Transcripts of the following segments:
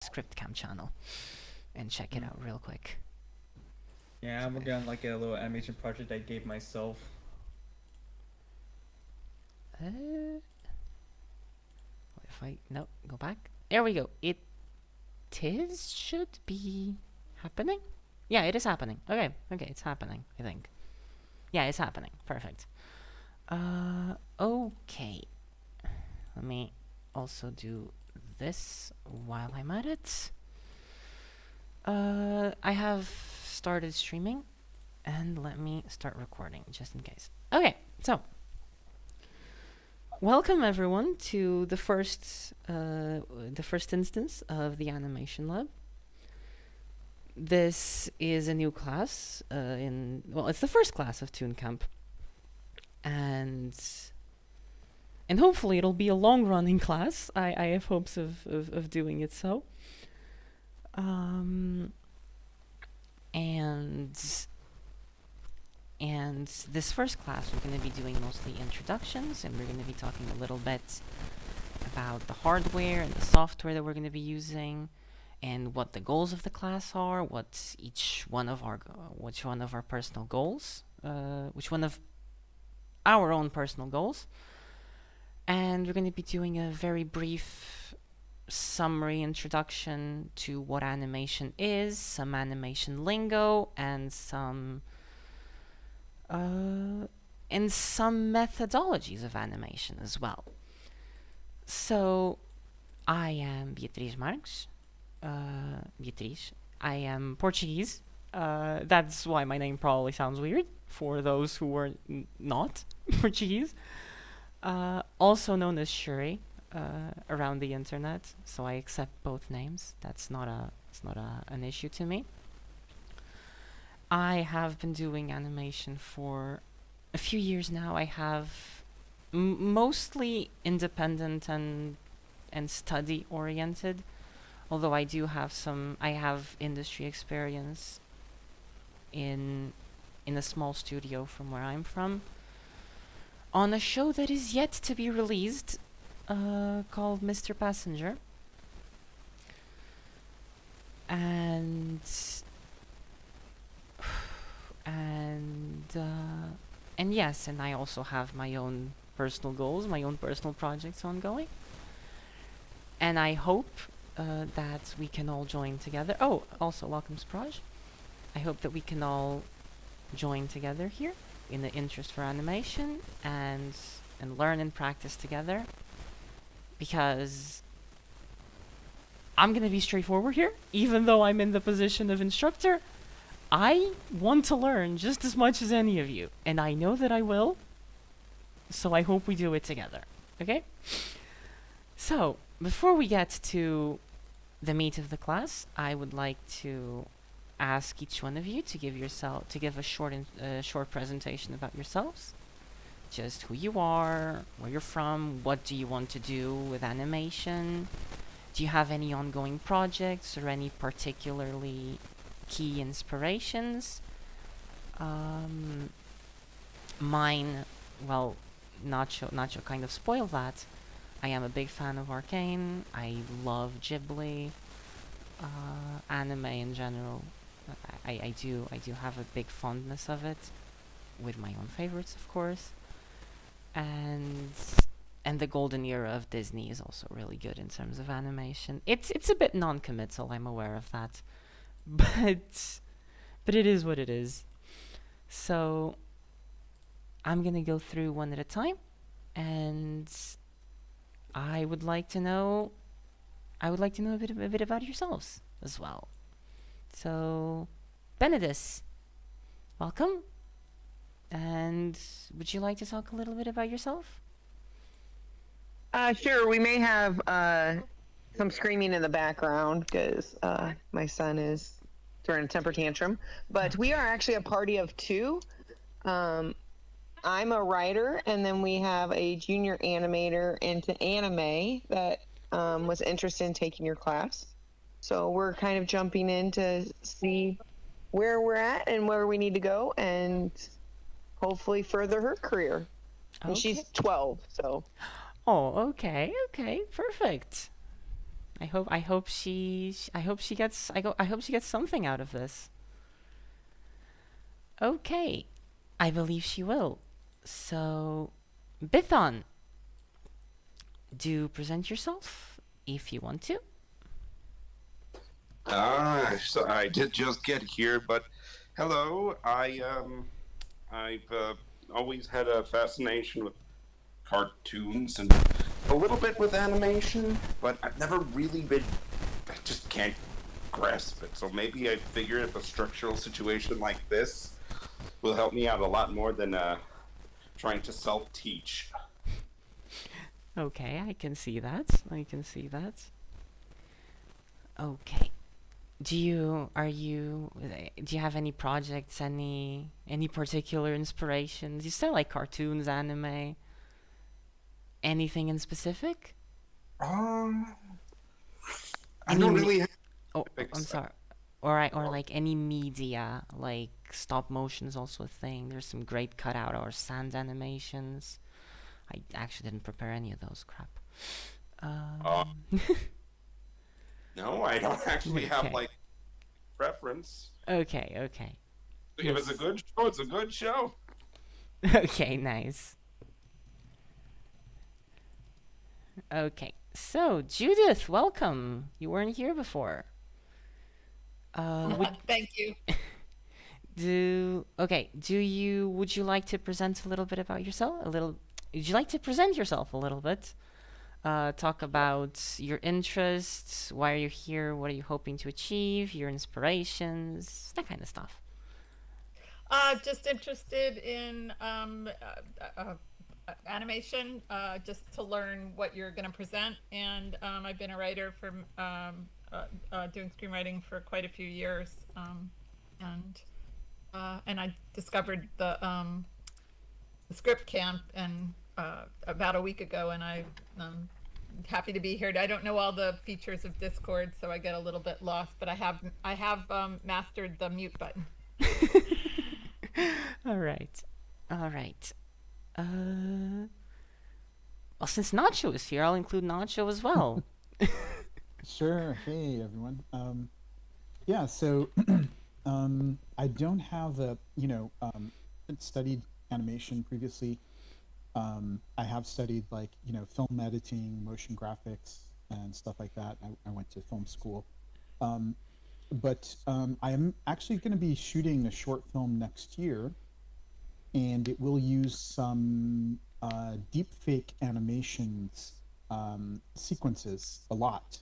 Scriptcam channel and check it out real quick. Yeah, I'm working on like a little animation project I gave myself. If I go back. There we go. It should be happening. Yeah, it is happening. Okay, it's happening. I think. Yeah, it's happening. Perfect. Okay. Let me also do this while I'm at it. I have started streaming, and let me start recording just in case. Okay, so welcome everyone to the first instance of the Animation Lab. This is a new class it's the first class of Toon Camp, and hopefully it'll be a long-running class. I have hopes of doing it so. And this first class, we're going to be doing mostly introductions, and we're going to be talking a little bit about the hardware and the software that we're going to be using, and what the goals of the class are, what which one of our personal goals, which one of our own personal goals. And we're going to be doing a very brief summary introduction to what animation is, some animation lingo, and some methodologies of animation as well. So, I am Beatriz Marques. Beatriz. I am Portuguese. That's why my name probably sounds weird for those who are not Portuguese. Also known as Shuri around the internet, so I accept both names. It's not an issue to me. I have been doing animation for a few years now. I have mostly independent and study oriented, although I have industry experience in a small studio from where I'm from, on a show that is yet to be released, called Mr. Passenger. And yes, and I also have my own personal goals, my own personal projects ongoing. And I hope that we can all join together. Oh, also welcome Spraj. I hope that we can all join together here in the interest for animation and learn and practice together, because I'm gonna be straightforward here. Even though I'm in the position of instructor, I want to learn just as much as any of you, and I know that I will, so I hope we do it together. Okay? So, before we get to the meat of the class, I would like to ask each one of you to give a short presentation about yourselves. Just who you are, where you're from, what do you want to do with animation, do you have any ongoing projects or any particularly key inspirations. Mine, well, Nacho kind of spoiled that. I am a big fan of Arcane. I love Ghibli, anime in general. I do have a big fondness of it, with my own favorites, of course. And the golden era of Disney is also really good in terms of animation. It's a bit non-committal, I'm aware of that, but it is what it is. So I'm gonna go through one at a time, and I would like to know a bit about yourselves as well. So, Benedis, welcome. And would you like to talk a little bit about yourself? Sure. We may have some screaming in the background because my son is throwing a temper tantrum. But we are actually a party of two. I'm a writer, and then we have a junior animator into anime that was interested in taking your class. So we're kind of jumping in to see where we're at and where we need to go, and hopefully further her career. And she's 12, so. Oh, okay, perfect. I hope she gets I hope she gets something out of this. Okay, I believe she will. So, Bithon, do present yourself if you want to. So I did just get here, but hello. I've always had a fascination with cartoons and a little bit with animation, but I've never really been. I just can't grasp it. So maybe I figure if a structural situation like this will help me out a lot more than trying to self-teach. Okay, I can see that. I can see that. Okay. Do you have any projects, any particular inspirations? You still like cartoons, anime? Anything in specific? I Any don't me- really have Oh, specifics. I'm sorry. Or like any media, like stop motion is also a thing. There's some great cutout or sand animations. I actually didn't prepare any of those. Crap. No, I don't actually have Okay. like preference. Okay, okay. If it's a good show, it's a good show. Okay, nice. Okay, so Judith, welcome. You weren't here before. Thank you. Would you like to present a little bit about yourself? Would you like to present yourself a little bit? Talk about your interests, why are you here, what are you hoping to achieve, your inspirations, that kind of stuff. Just interested in animation, just to learn what you're going to present. And I've been a writer for doing screenwriting for quite a few years, and I discovered the script camp and about a week ago, and I'm happy to be here. I don't know all the features of Discord, so I get a little bit lost, but I have mastered the mute button. All right. Well, since Nacho is here, I'll include Nacho as well. Sure. Hey, everyone. Yeah, so I don't have studied animation previously. I have studied film editing, motion graphics, and stuff like that. I went to film school. But I am actually going to be shooting a short film next year, and it will use some deepfake animations sequences a lot.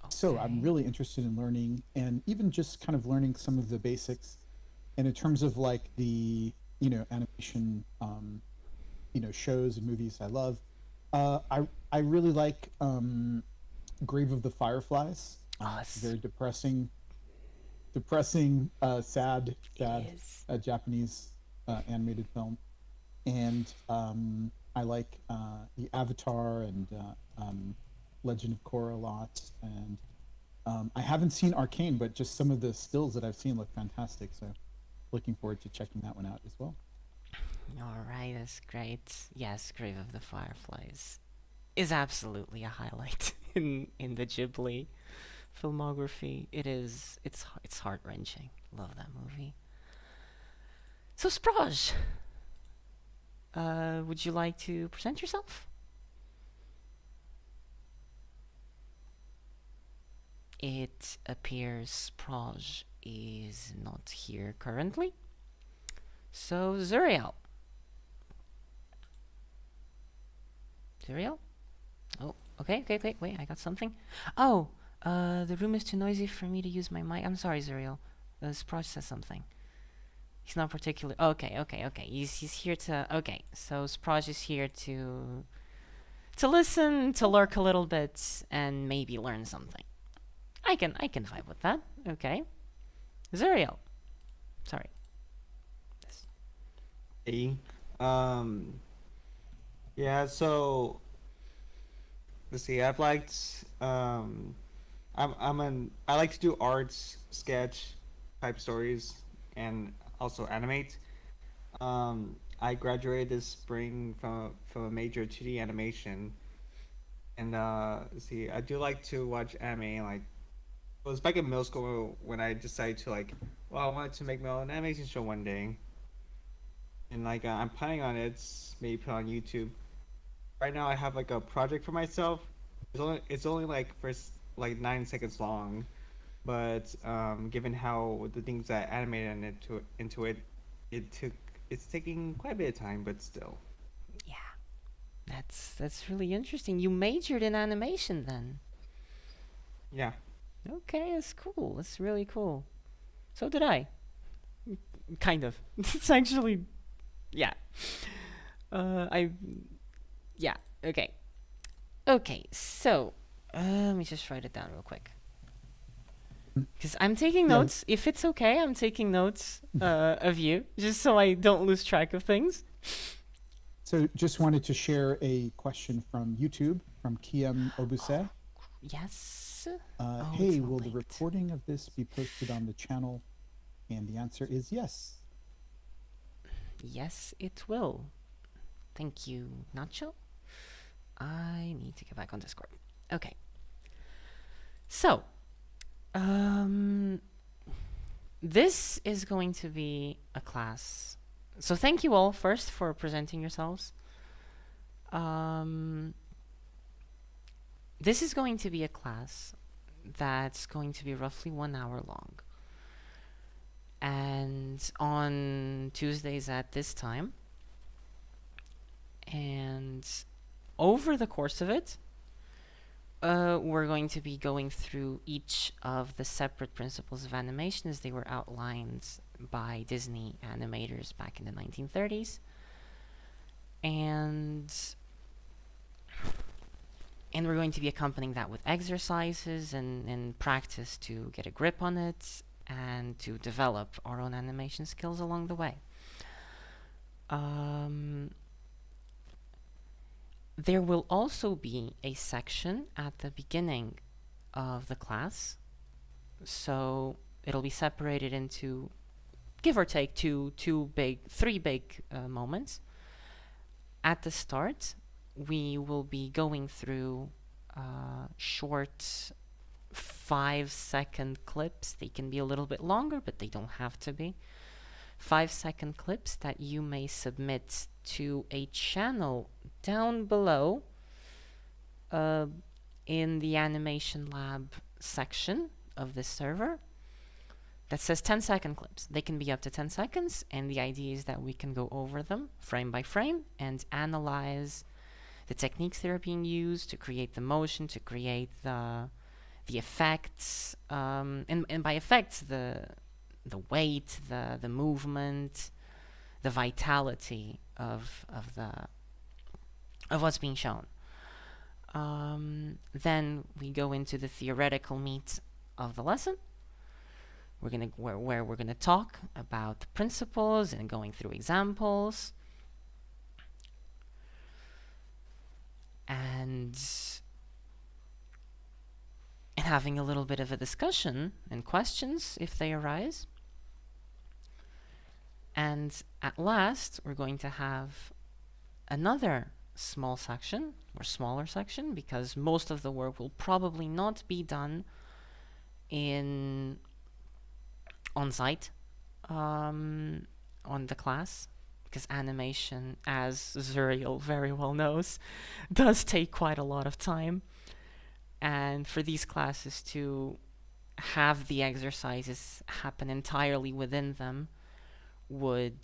So I'm really interested in learning, and even just kind of learning some of the basics. And in terms of like the animation shows and movies I love, I really like Grave of the Fireflies. It's Very depressing, sad is. Japanese animated film. And I like the Avatar and Legend of Korra a lot. And I haven't seen Arcane, but just some of the stills that I've seen look fantastic. So looking forward to checking that one out as well. All right, that's great. Yes, Grave of the Fireflies is absolutely a highlight in the Ghibli filmography. It's heart-wrenching. Love that movie. So Spraj, would you like to present yourself? It appears Spraj is not here currently. So Zuriel. Oh, okay, wait, I got something. Oh, the room is too noisy for me to use my mic. I'm sorry, Zuriel. Spraj says something. He's not particular. Okay. He's here to. Okay, so Spraj is here to listen, to lurk a little bit, and maybe learn something. I can vibe with that. Okay, Zuriel. Sorry. Hey. Yeah, so let's see, I've liked I like to do arts, sketch type stories, and also animate. I graduated this spring from a major 2D animation, And see, I do like to watch anime. Like, it was back in middle school when I decided to like, well, I wanted to make my own animation show one day. And like, I'm planning on it, maybe put on YouTube. Right now, I have like a project for myself. It's only like like 9 seconds long, but given how the things that I animated into it, it's taking quite a bit of time, but still. Yeah. That's really interesting. You majored in animation then. Yeah. Okay, that's cool. That's really cool. So did I. Kind of. It's actually, yeah. Yeah. Okay. Okay. So, let me just write it down real quick. Because I'm taking Yeah. notes. If it's okay, I'm taking notes of you, just so I don't lose track of things. So just wanted to share a question from YouTube from Kiem Obuse. Yes. Hey, it's not will the linked. recording of this be posted on the channel? And the answer is yes. Yes, it will. Thank you, Nacho. I need to get back on Discord. Okay. So, this is going to be a class. So thank you all first for presenting yourselves. This is going to be a class that's going to be roughly 1 hour long. And on Tuesdays at this time. And over the course of it, we're going to be going through each of the separate principles of animation as they were outlined by Disney animators back in the 1930s. And we're going to be accompanying that with exercises and practice to get a grip on it and to develop our own animation skills along the way. There will also be a section at the beginning of the class. So it'll be separated into, give or take, three big moments. At the start, we will be going through short 5-second clips. They can be a little bit longer, but they don't have to be. 5-second clips that you may submit to a channel down below in the Animation Lab section of this server that says 10-second clips. They can be up to 10 seconds, and the idea is that we can go over them frame by frame and analyze the techniques that are being used to create the motion, to create the effects, and by effects, the weight, the movement, the vitality of what's being shown. Then we go into the theoretical meat of the lesson. Where we're gonna talk about the principles and going through examples, and having a little bit of a discussion and questions if they arise. And at last, we're going to have another small section, or smaller section, because most of the work will probably not be done on site on the class, because animation, as Zuriel very well knows, does take quite a lot of time. And for these classes to have the exercises happen entirely within them would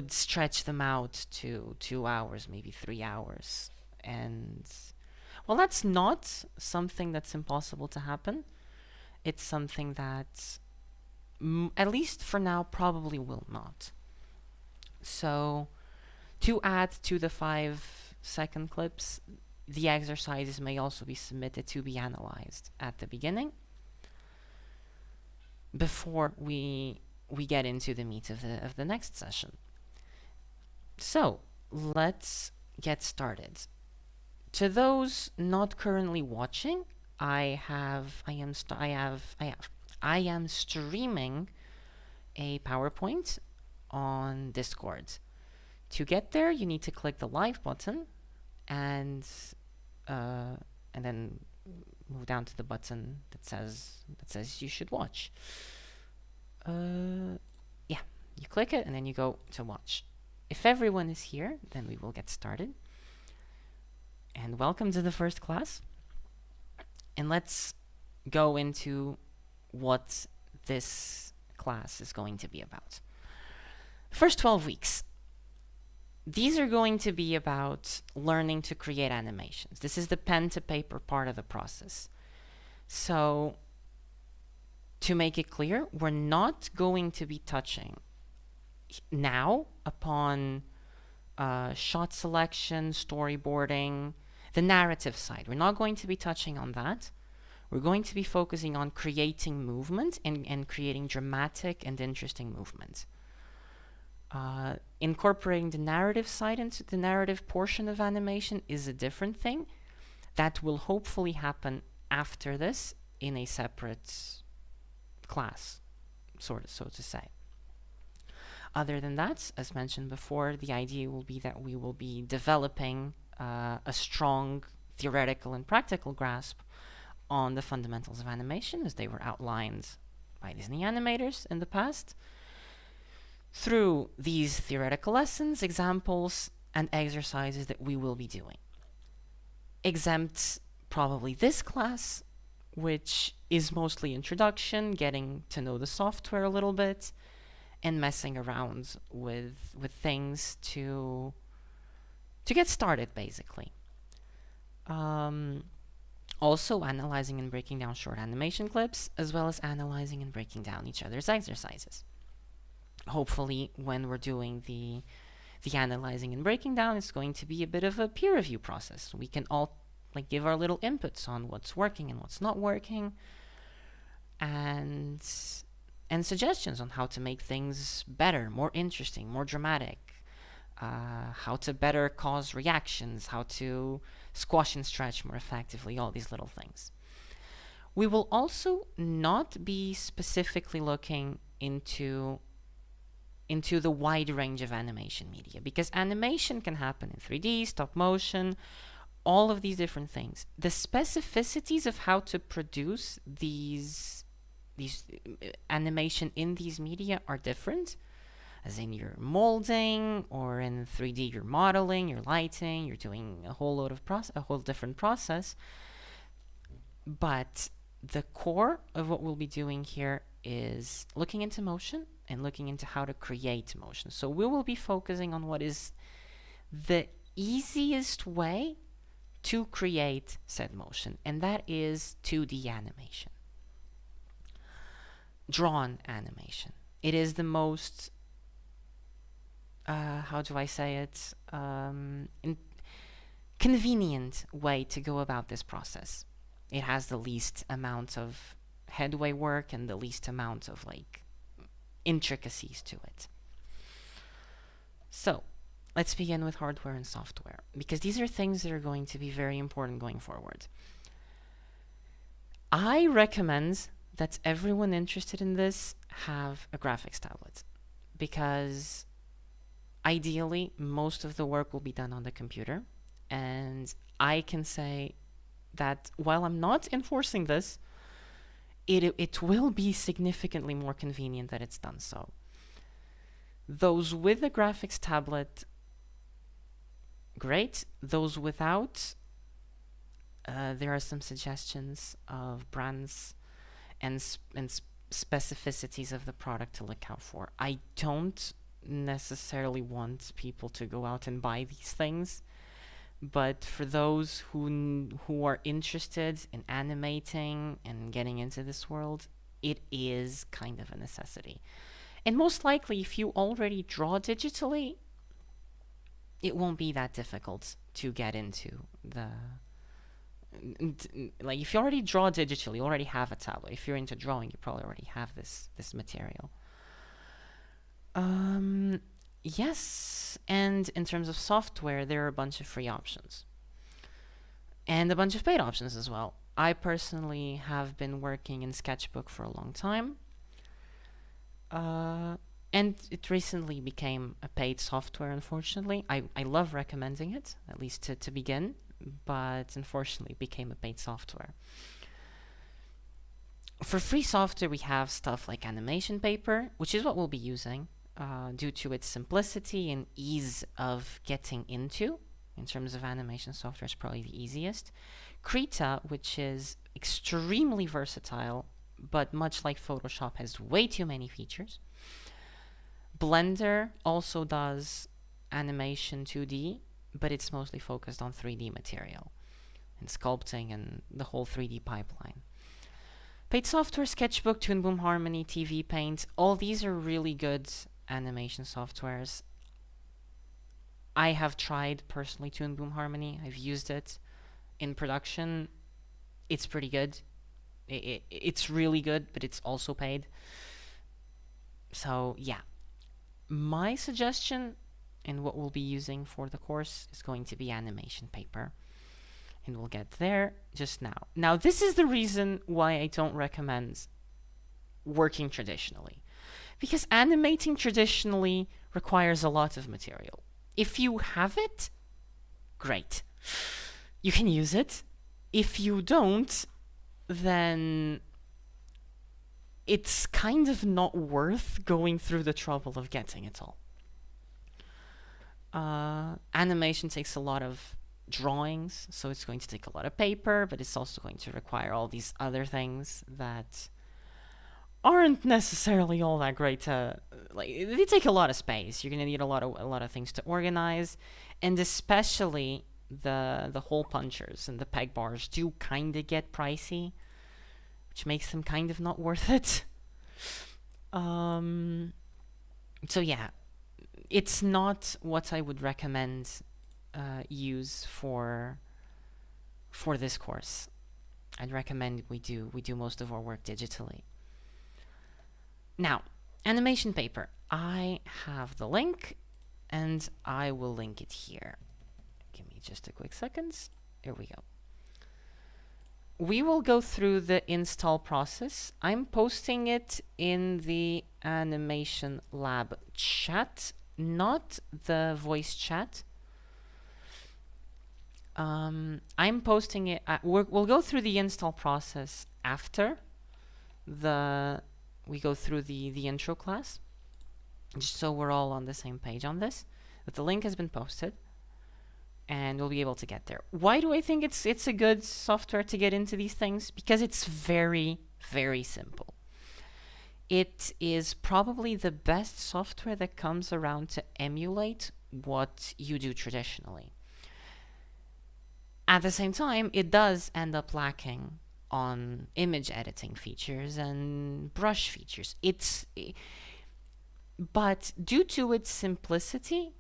stretch them out to 2 hours, maybe 3 hours. And well, that's not something that's impossible to happen. It's something that, at least for now, probably will not. So, to add to the 5-second clips, the exercises may also be submitted to be analyzed at the beginning before we get into the meat of the next session. So, let's get started. To those not currently watching, I am streaming a PowerPoint on Discord. To get there, you need to click the live button and then move down to the button that says you should watch. Yeah, you click it and then you go to watch. If everyone is here, then we will get started. And welcome to the first class. And let's go into what this class is going to be about. The first 12 weeks. These are going to be about learning to create animations. This is the pen to paper part of the process. So, to make it clear, we're not going to be touching now upon shot selection, storyboarding, the narrative side. We're not going to be touching on that. We're going to be focusing on creating movement and creating dramatic and interesting movement. Incorporating the narrative side into the narrative portion of animation is a different thing. That will hopefully happen after this in a separate class, so to say. Other than that, as mentioned before, the idea will be that we will be developing a strong theoretical and practical grasp on the fundamentals of animation as they were outlined by Disney animators in the past, through these theoretical lessons, examples, and exercises that we will be doing. Exempt probably this class, which is mostly introduction, getting to know the software a little bit, and messing around with things to get started, basically. Also analyzing and breaking down short animation clips, as well as analyzing and breaking down each other's exercises. Hopefully, when we're doing the analyzing and breaking down, it's going to be a bit of a peer review process. We can all give our little inputs on what's working and what's not working, and suggestions on how to make things better, more interesting, more dramatic, how to better cause reactions, how to squash and stretch more effectively, all these little things. We will also not be specifically looking into the wide range of animation media, because animation can happen in 3D, stop motion, all of these different things. The specificities of how to produce these animation in these media are different, as in you're molding, or in 3D you're modeling, you're lighting, you're doing a whole different process. But the core of what we'll be doing here is looking into motion and looking into how to create motion. So we will be focusing on what is the easiest way to create said motion, and that is 2D animation. Drawn animation. It is the most, how do I say it, convenient way to go about this process. It has the least amount of headway work and the least amount of intricacies to it. So, let's begin with hardware and software, because these are things that are going to be very important going forward. I recommend that everyone interested in this have a graphics tablet, because ideally most of the work will be done on the computer, and I can say that while I'm not enforcing this, it will be significantly more convenient that it's done so. Those with a graphics tablet, great. Those without, there are some suggestions of brands and specificities of the product to look out for. I don't necessarily want people to go out and buy these things, but for those who are interested in animating and getting into this world, it is kind of a necessity. And most likely, if you already draw digitally, it won't be that difficult to get into the... if you already draw digitally, you already have a tablet. If you're into drawing, you probably already have this material. Yes, and in terms of software, there are a bunch of free options. And a bunch of paid options as well. I personally have been working in Sketchbook for a long time. And it recently became a paid software, unfortunately. I love recommending it, at least to begin, but unfortunately it became a paid software. For free software, we have stuff like Animation Paper, which is what we'll be using due to its simplicity and ease of getting into. In terms of animation software, it's probably the easiest. Krita, which is extremely versatile, but much like Photoshop, has way too many features. Blender also does animation 2D, but it's mostly focused on 3D material and sculpting and the whole 3D pipeline. Paid software, Sketchbook, Toon Boom Harmony, TV Paint, all these are really good animation softwares. I have tried personally Toon Boom Harmony. I've used it in production. It's pretty good. It's really good, but it's also paid. So yeah, my suggestion and what we'll be using for the course is going to be Animation Paper. And we'll get there just now. Now, this is the reason why I don't recommend working traditionally. Because animating traditionally requires a lot of material. If you have it, great. You can use it. If you don't, then it's kind of not worth going through the trouble of getting it all. Animation takes a lot of drawings, so it's going to take a lot of paper, but it's also going to require all these other things that aren't necessarily all that great to, like, they take a lot of space. You're going to need a lot of things to organize, and especially the hole punchers and the peg bars do kind of get pricey, which makes them kind of not worth it. So yeah, it's not what I would recommend use for this course. I'd recommend we do most of our work digitally. Now, Animation Paper. I have the link, and I will link it here. Give me just a quick second. Here we go. We will go through the install process. I'm posting it in the Animation Lab chat, not the voice chat. I'm posting it. We'll go through the install process after we go through the intro class, just so we're all on the same page on this. But the link has been posted, and we'll be able to get there. Why do I think it's a good software to get into these things? Because it's very, very simple. It is probably the best software that comes around to emulate what you do traditionally. At the same time, it does end up lacking on image editing features and brush features. But due to its simplicity,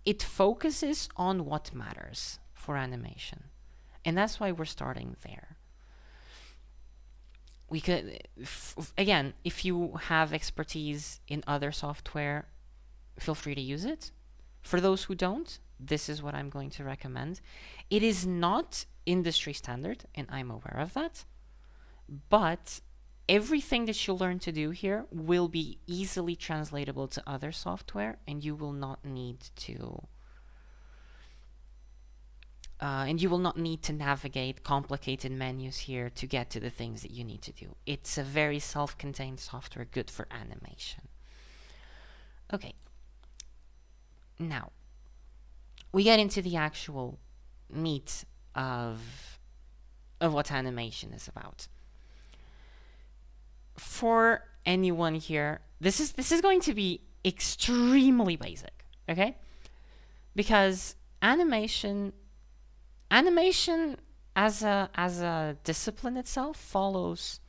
it focuses on what matters for animation. And that's why we're starting there. We could, again, if you have expertise in other software, feel free to use it. For those who don't, this is what I'm going to recommend. It is not industry standard, and I'm aware of that, but everything that you'll learn to do here will be easily translatable to other software, and you will not need to navigate complicated menus here to get to the things that you need to do. It's a very self-contained software, good for animation. Okay. Now, we get into the actual meat of what animation is about. For anyone here, this is going to be extremely basic, okay? Because animation as a discipline itself follows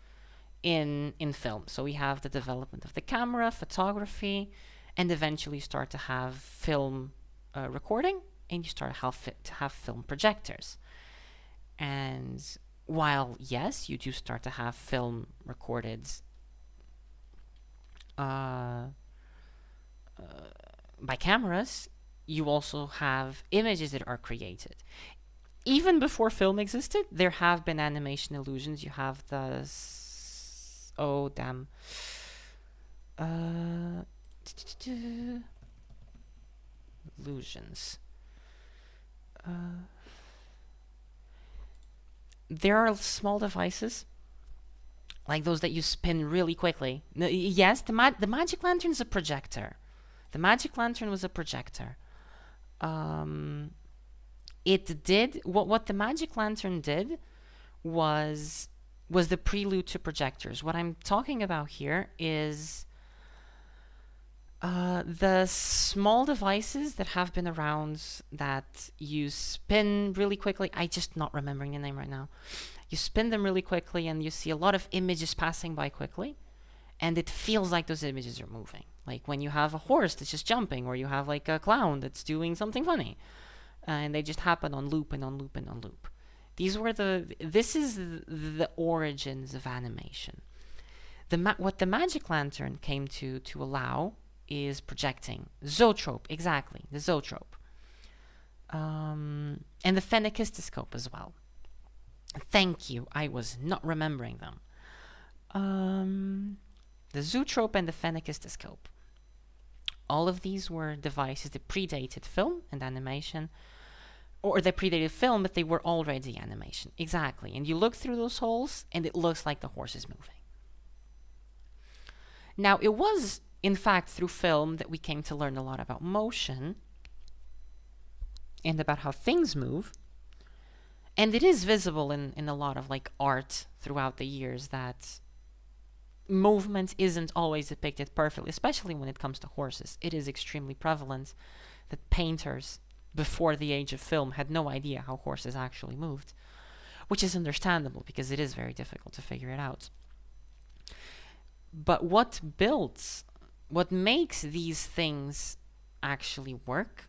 in film. So we have the development of the camera, photography, and eventually start to have film recording, and you start to have film projectors. And while, yes, you do start to have film recorded by cameras, you also have images that are created. Even before film existed, there have been animation illusions. You have the Illusions. There are small devices like those that you spin really quickly. Yes, the magic lantern is a projector. The magic lantern was a projector. It did what the magic lantern did was the prelude to projectors. What I'm talking about here is the small devices that have been around that you spin really quickly. I just not remembering the name right now. You spin them really quickly and you see a lot of images passing by quickly, and it feels like those images are moving. Like when you have a horse that's just jumping, or you have like a clown that's doing something funny, and they just happen on loop and on loop and on loop. This is the origins of animation. What the magic lantern came to allow is projecting. Zoetrope, exactly, the zoetrope. And the phenakistoscope as well. Thank you, I was not remembering them. The zoetrope and the phenakistoscope. All of these were devices that predated film and animation, or they predated film, but they were already animation. Exactly, and you look through those holes, and it looks like the horse is moving. Now, it was, in fact, through film that we came to learn a lot about motion and about how things move. And it is visible in a lot of like art throughout the years that movement isn't always depicted perfectly, especially when it comes to horses. It is extremely prevalent that painters before the age of film had no idea how horses actually moved, which is understandable because it is very difficult to figure it out. But what makes these things actually work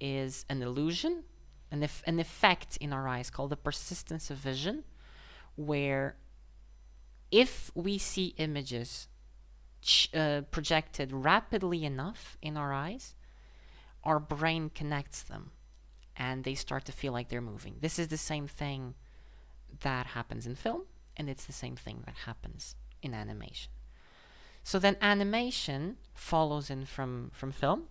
is an illusion, an effect in our eyes called the persistence of vision, where if we see images projected rapidly enough in our eyes, our brain connects them and they start to feel like they're moving. This is the same thing that happens in film, and it's the same thing that happens in animation. So then animation follows in from film,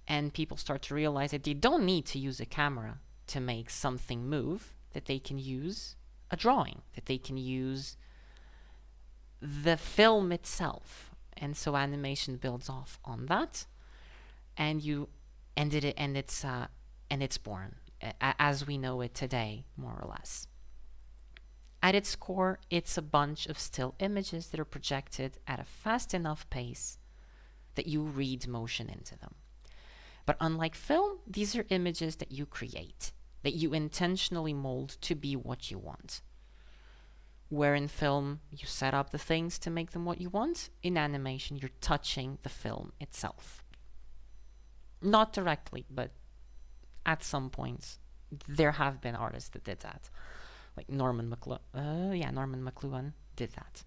and people start to realize that they don't need to use a camera to make something move, that they can use a drawing, that they can use the film itself. And so animation builds off on that, and it's born as we know it today, more or less. At its core, it's a bunch of still images that are projected at a fast enough pace that you read motion into them. But unlike film, these are images that you create, that you intentionally mold to be what you want. Where in film, you set up the things to make them what you want, in animation, you're touching the film itself. Not directly, but at some points, there have been artists that did that. Like Norman McLuhan did that.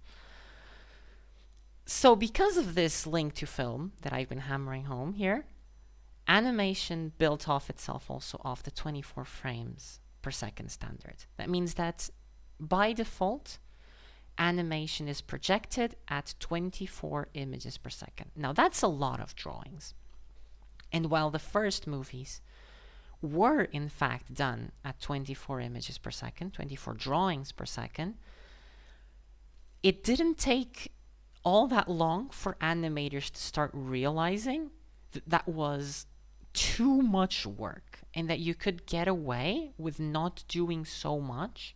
So because of this link to film that I've been hammering home here, animation built off itself also off the 24 frames per second standard. That means that by default, animation is projected at 24 images per second. Now that's a lot of drawings. And while the first movies were in fact done at 24 images per second, 24 drawings per second, it didn't take all that long for animators to start realizing that that was too much work and that you could get away with not doing so much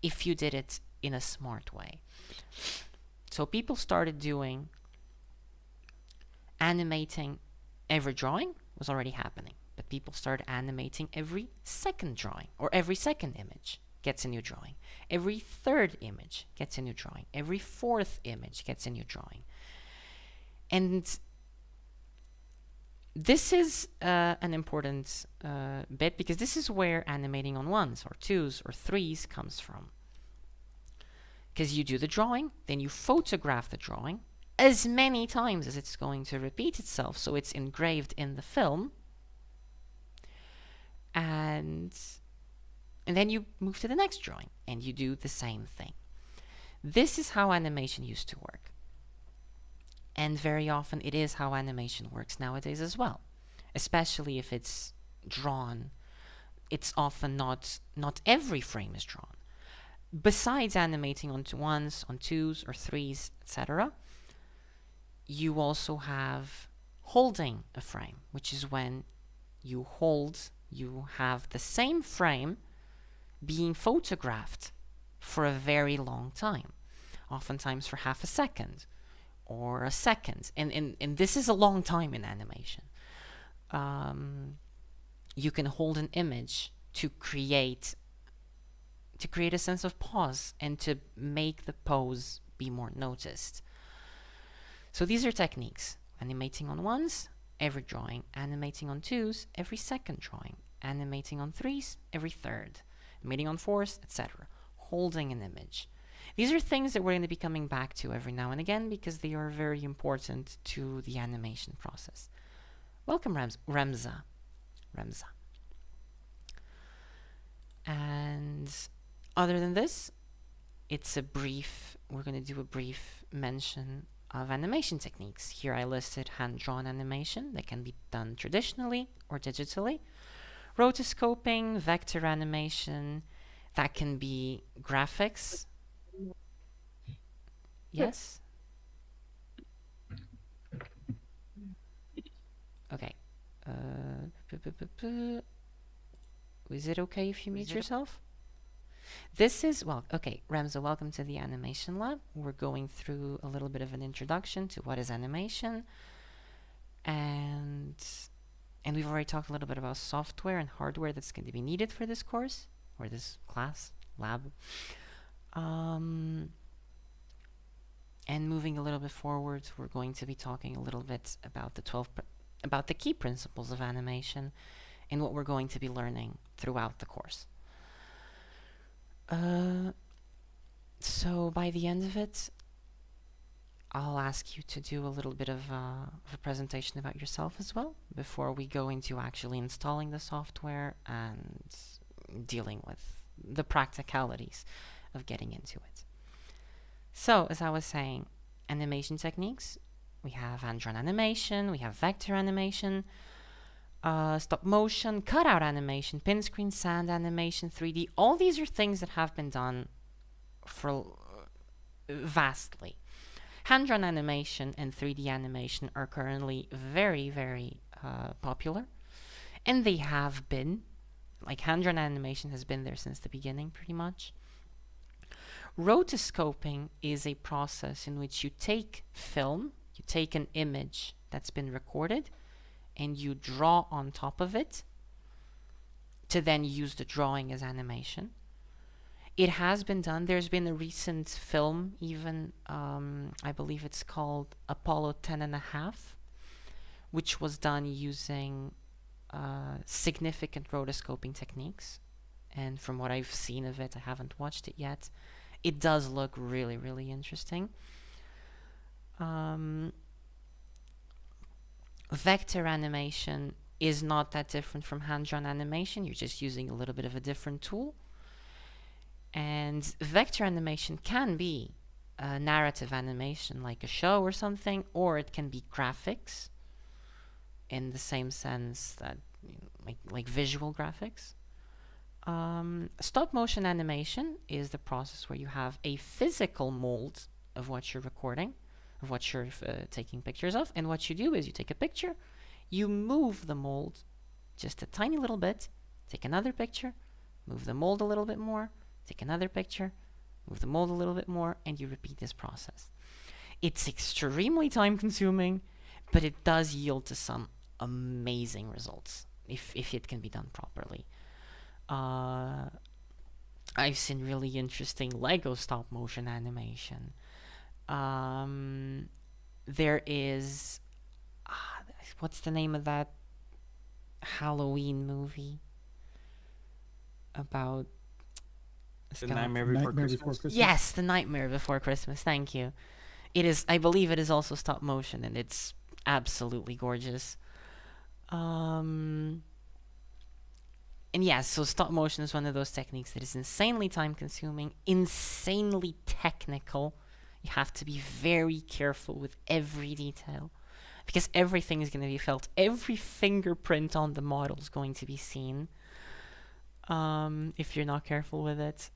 if you did it in a smart way. So people started doing animating every drawing was already happening, but people started animating every second drawing, or every second image gets a new drawing. Every third image gets a new drawing. Every fourth image gets a new drawing. And this is an important bit, because this is where animating on ones or twos or threes comes from. Because you do the drawing, then you photograph the drawing as many times as it's going to repeat itself, so it's engraved in the film, and then you move to the next drawing and you do the same thing. This is how animation used to work. And very often it is how animation works nowadays as well. Especially if it's drawn. It's often not every frame is drawn. Besides animating onto ones, on twos or threes, etc., you also have holding a frame, which is when you have the same frame being photographed for a very long time, oftentimes for half a second or a second, and this is a long time in animation. You can hold an image to create a sense of pause and to make the pose be more noticed. So these are techniques: animating on ones, every drawing; animating on twos, every second drawing; animating on threes, every third; animating on fours, etc. Holding an image. These are things that we're going to be coming back to every now and again because they are very important to the animation process. Welcome, Remza. And other than this, we're going to do a brief mention of animation techniques. Here I listed hand-drawn animation that can be done traditionally or digitally. Rotoscoping, vector animation, that can be graphics. Yes? Okay. Is it okay if you mute yourself? This is, well, okay, Remza, welcome to the Animation Lab. We're going through a little bit of an introduction to what is animation. And we've already talked a little bit about software and hardware that's going to be needed for this course, or this class, lab. And moving a little bit forward, we're going to be talking a little bit about about the key principles of animation and what we're going to be learning throughout the course. So by the end of it, I'll ask you to do a little bit of a presentation about yourself as well before we go into actually installing the software and dealing with the practicalities of getting into it. So, as I was saying, animation techniques. We have hand-drawn animation, we have vector animation, stop motion, cutout animation, pin screen, sand animation, 3D. All these are things that have been done for vastly. Hand-drawn animation and 3D animation are currently very, very popular. And they have been. Like, hand-drawn animation has been there since the beginning, pretty much. Rotoscoping is a process in which you take film, you take an image that's been recorded, and you draw on top of it to then use the drawing as animation. It has been done. There's been a recent film, even, I believe it's called Apollo 10.5, which was done using significant rotoscoping techniques. And from what I've seen of it, I haven't watched it yet, it does look really, really interesting. Vector animation is not that different from hand-drawn animation. You're just using a little bit of a different tool. And vector animation can be a narrative animation, like a show or something, or it can be graphics in the same sense that, like visual graphics. Stop motion animation is the process where you have a physical mold of what you're recording, of what you're taking pictures of, and what you do is you take a picture, you move the mold just a tiny little bit, take another picture, move the mold a little bit more, take another picture, move the mold a little bit more, and you repeat this process. It's extremely time consuming, but it does yield to some amazing results if it can be done properly. I've seen really interesting Lego stop motion animation. There is what's the name of that Halloween movie about The Nightmare Before Christmas? Yes, The Nightmare Before Christmas. Thank you. It is, I believe it is also stop motion, and it's absolutely gorgeous. And yes, so stop motion is one of those techniques that is insanely time consuming, insanely technical. You have to be very careful with every detail because everything is going to be felt. Every fingerprint on the model is going to be seen if you're not careful with it.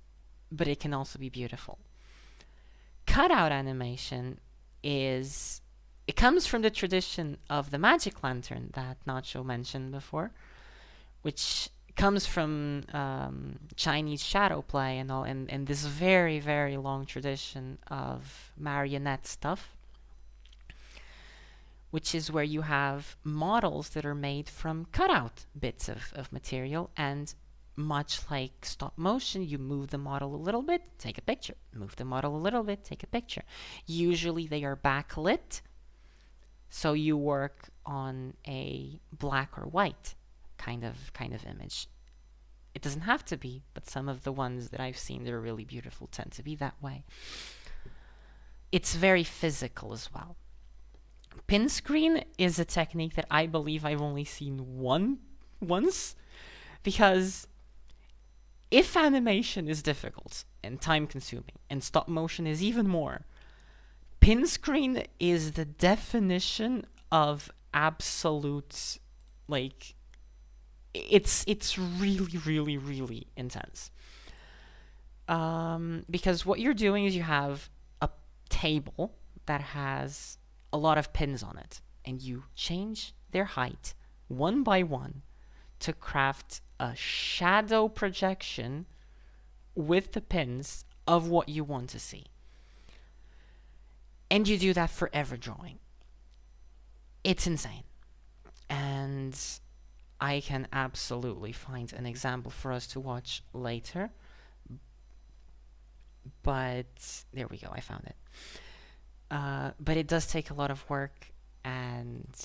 But it can also be beautiful. Cutout animation it comes from the tradition of the magic lantern that Nacho mentioned before, which comes from Chinese shadow play and all, and this very, very long tradition of marionette stuff, which is where you have models that are made from cutout bits of material, and much like stop motion, you move the model a little bit, take a picture. Move the model a little bit, take a picture. Usually they are backlit, so you work on a black or white kind of image. It doesn't have to be, but some of the ones that I've seen that are really beautiful tend to be that way. It's very physical as well. Pin screen is a technique that I believe I've only seen once, because if animation is difficult and time consuming and stop motion is even more, pin screen is the definition of absolute, like, it's really, really, really intense. Because what you're doing is you have a table that has a lot of pins on it, and you change their height one by one to craft a shadow projection with the pins of what you want to see. And you do that for every drawing. It's insane. And I can absolutely find an example for us to watch later. But there we go, I found it. But it does take a lot of work, and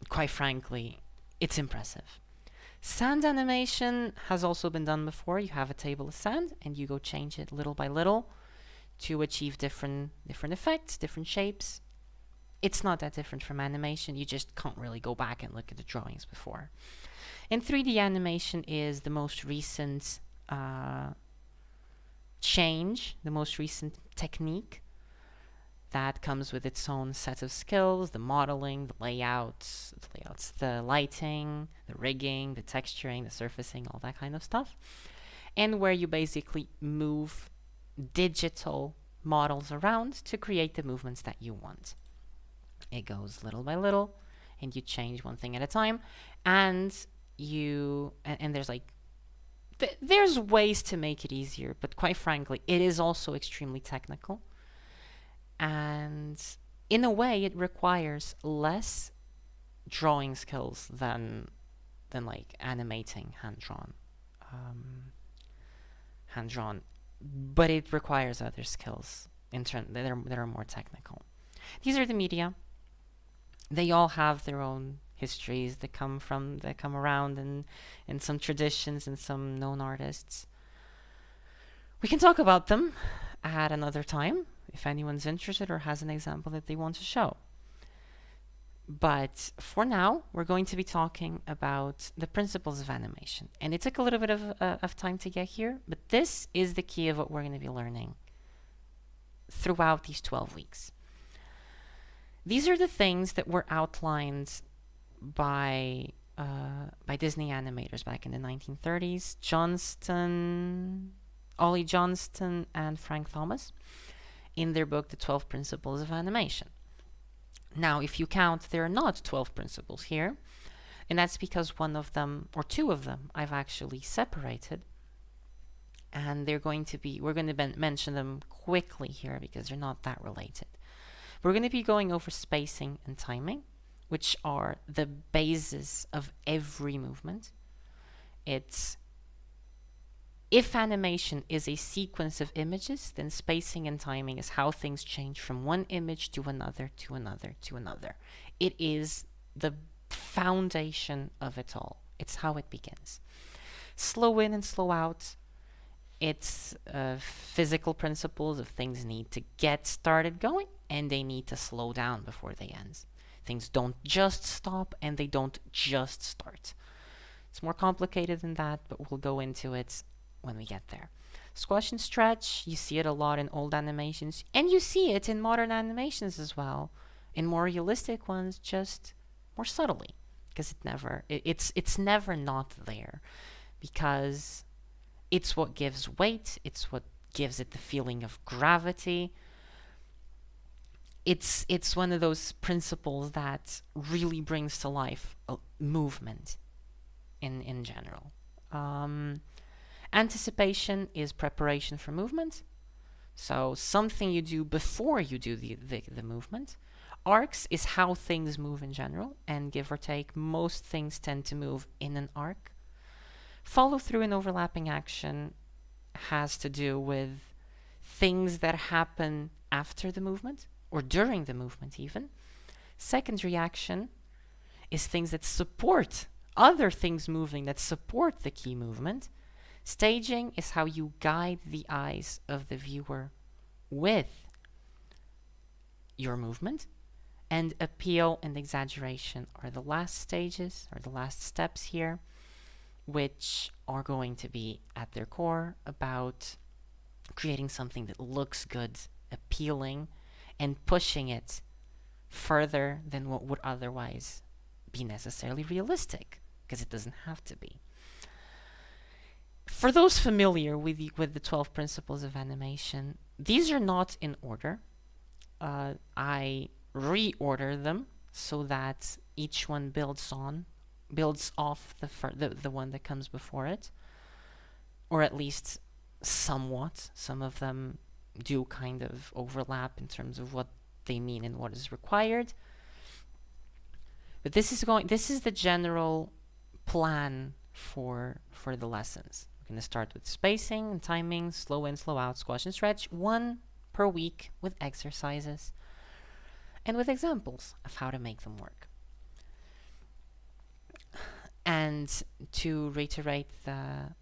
quite frankly, it's impressive. Sand animation has also been done before. You have a table of sand, and you go change it little by little to achieve different effects, different shapes. It's not that different from animation. You just can't really go back and look at the drawings before. And 3D animation is the most recent change, the most recent technique that comes with its own set of skills: the modeling, the layouts, the lighting, the rigging, the texturing, the surfacing, all that kind of stuff. And where you basically move digital models around to create the movements that you want. It goes little by little, and you change one thing at a time, and there's like there's ways to make it easier, but quite frankly, it is also extremely technical. And in a way, it requires less drawing skills than like animating hand-drawn, but it requires other skills that are more technical. These are the media. They all have their own histories that come around, and some traditions and some known artists. We can talk about them at another time if anyone's interested or has an example that they want to show. But for now, we're going to be talking about the principles of animation. And it took a little bit of time to get here, but this is the key of what we're going to be learning throughout these 12 weeks. These are the things that were outlined by Disney animators back in the 1930s. Ollie Johnston and Frank Thomas, in their book, The 12 Principles of Animation. Now, if you count, there are not 12 principles here, and that's because one of them, or two of them, I've actually separated, and we're going to mention them quickly here because they're not that related. We're going to be going over spacing and timing, which are the basis of every movement. If animation is a sequence of images, then spacing and timing is how things change from one image to another, to another, to another. It is the foundation of it all. It's how it begins. Slow in and slow out. It's physical principles of things need to get started going, and they need to slow down before they end. Things don't just stop, and they don't just start. It's more complicated than that, but we'll go into it when we get there. Squash and stretch, you see it a lot in old animations, and you see it in modern animations as well. In more realistic ones, just more subtly, because it's never not there, because it's what gives weight, it's what gives it the feeling of gravity. It's one of those principles that really brings to life movement in general. Anticipation is preparation for movement, so something you do before you do the movement. Arcs is how things move in general, and give or take, most things tend to move in an arc. Follow through and overlapping action has to do with things that happen after the movement, or during the movement even. Secondary action is things that support other things moving, that support the key movement. Staging is how you guide the eyes of the viewer with your movement. And appeal and exaggeration are the last stages, or the last steps here, which are going to be at their core about creating something that looks good, appealing, and pushing it further than what would otherwise be necessarily realistic, because it doesn't have to be. For those familiar with the 12 principles of animation, these are not in order. I reorder them so that each one builds off the one that comes before it, or at least somewhat. Some of them do kind of overlap in terms of what they mean and what is required. But this is the general plan for the lessons. We're going to start with spacing and timing, slow in, slow out, squash and stretch, 1 per week, with exercises and with examples of how to make them work. And to reiterate the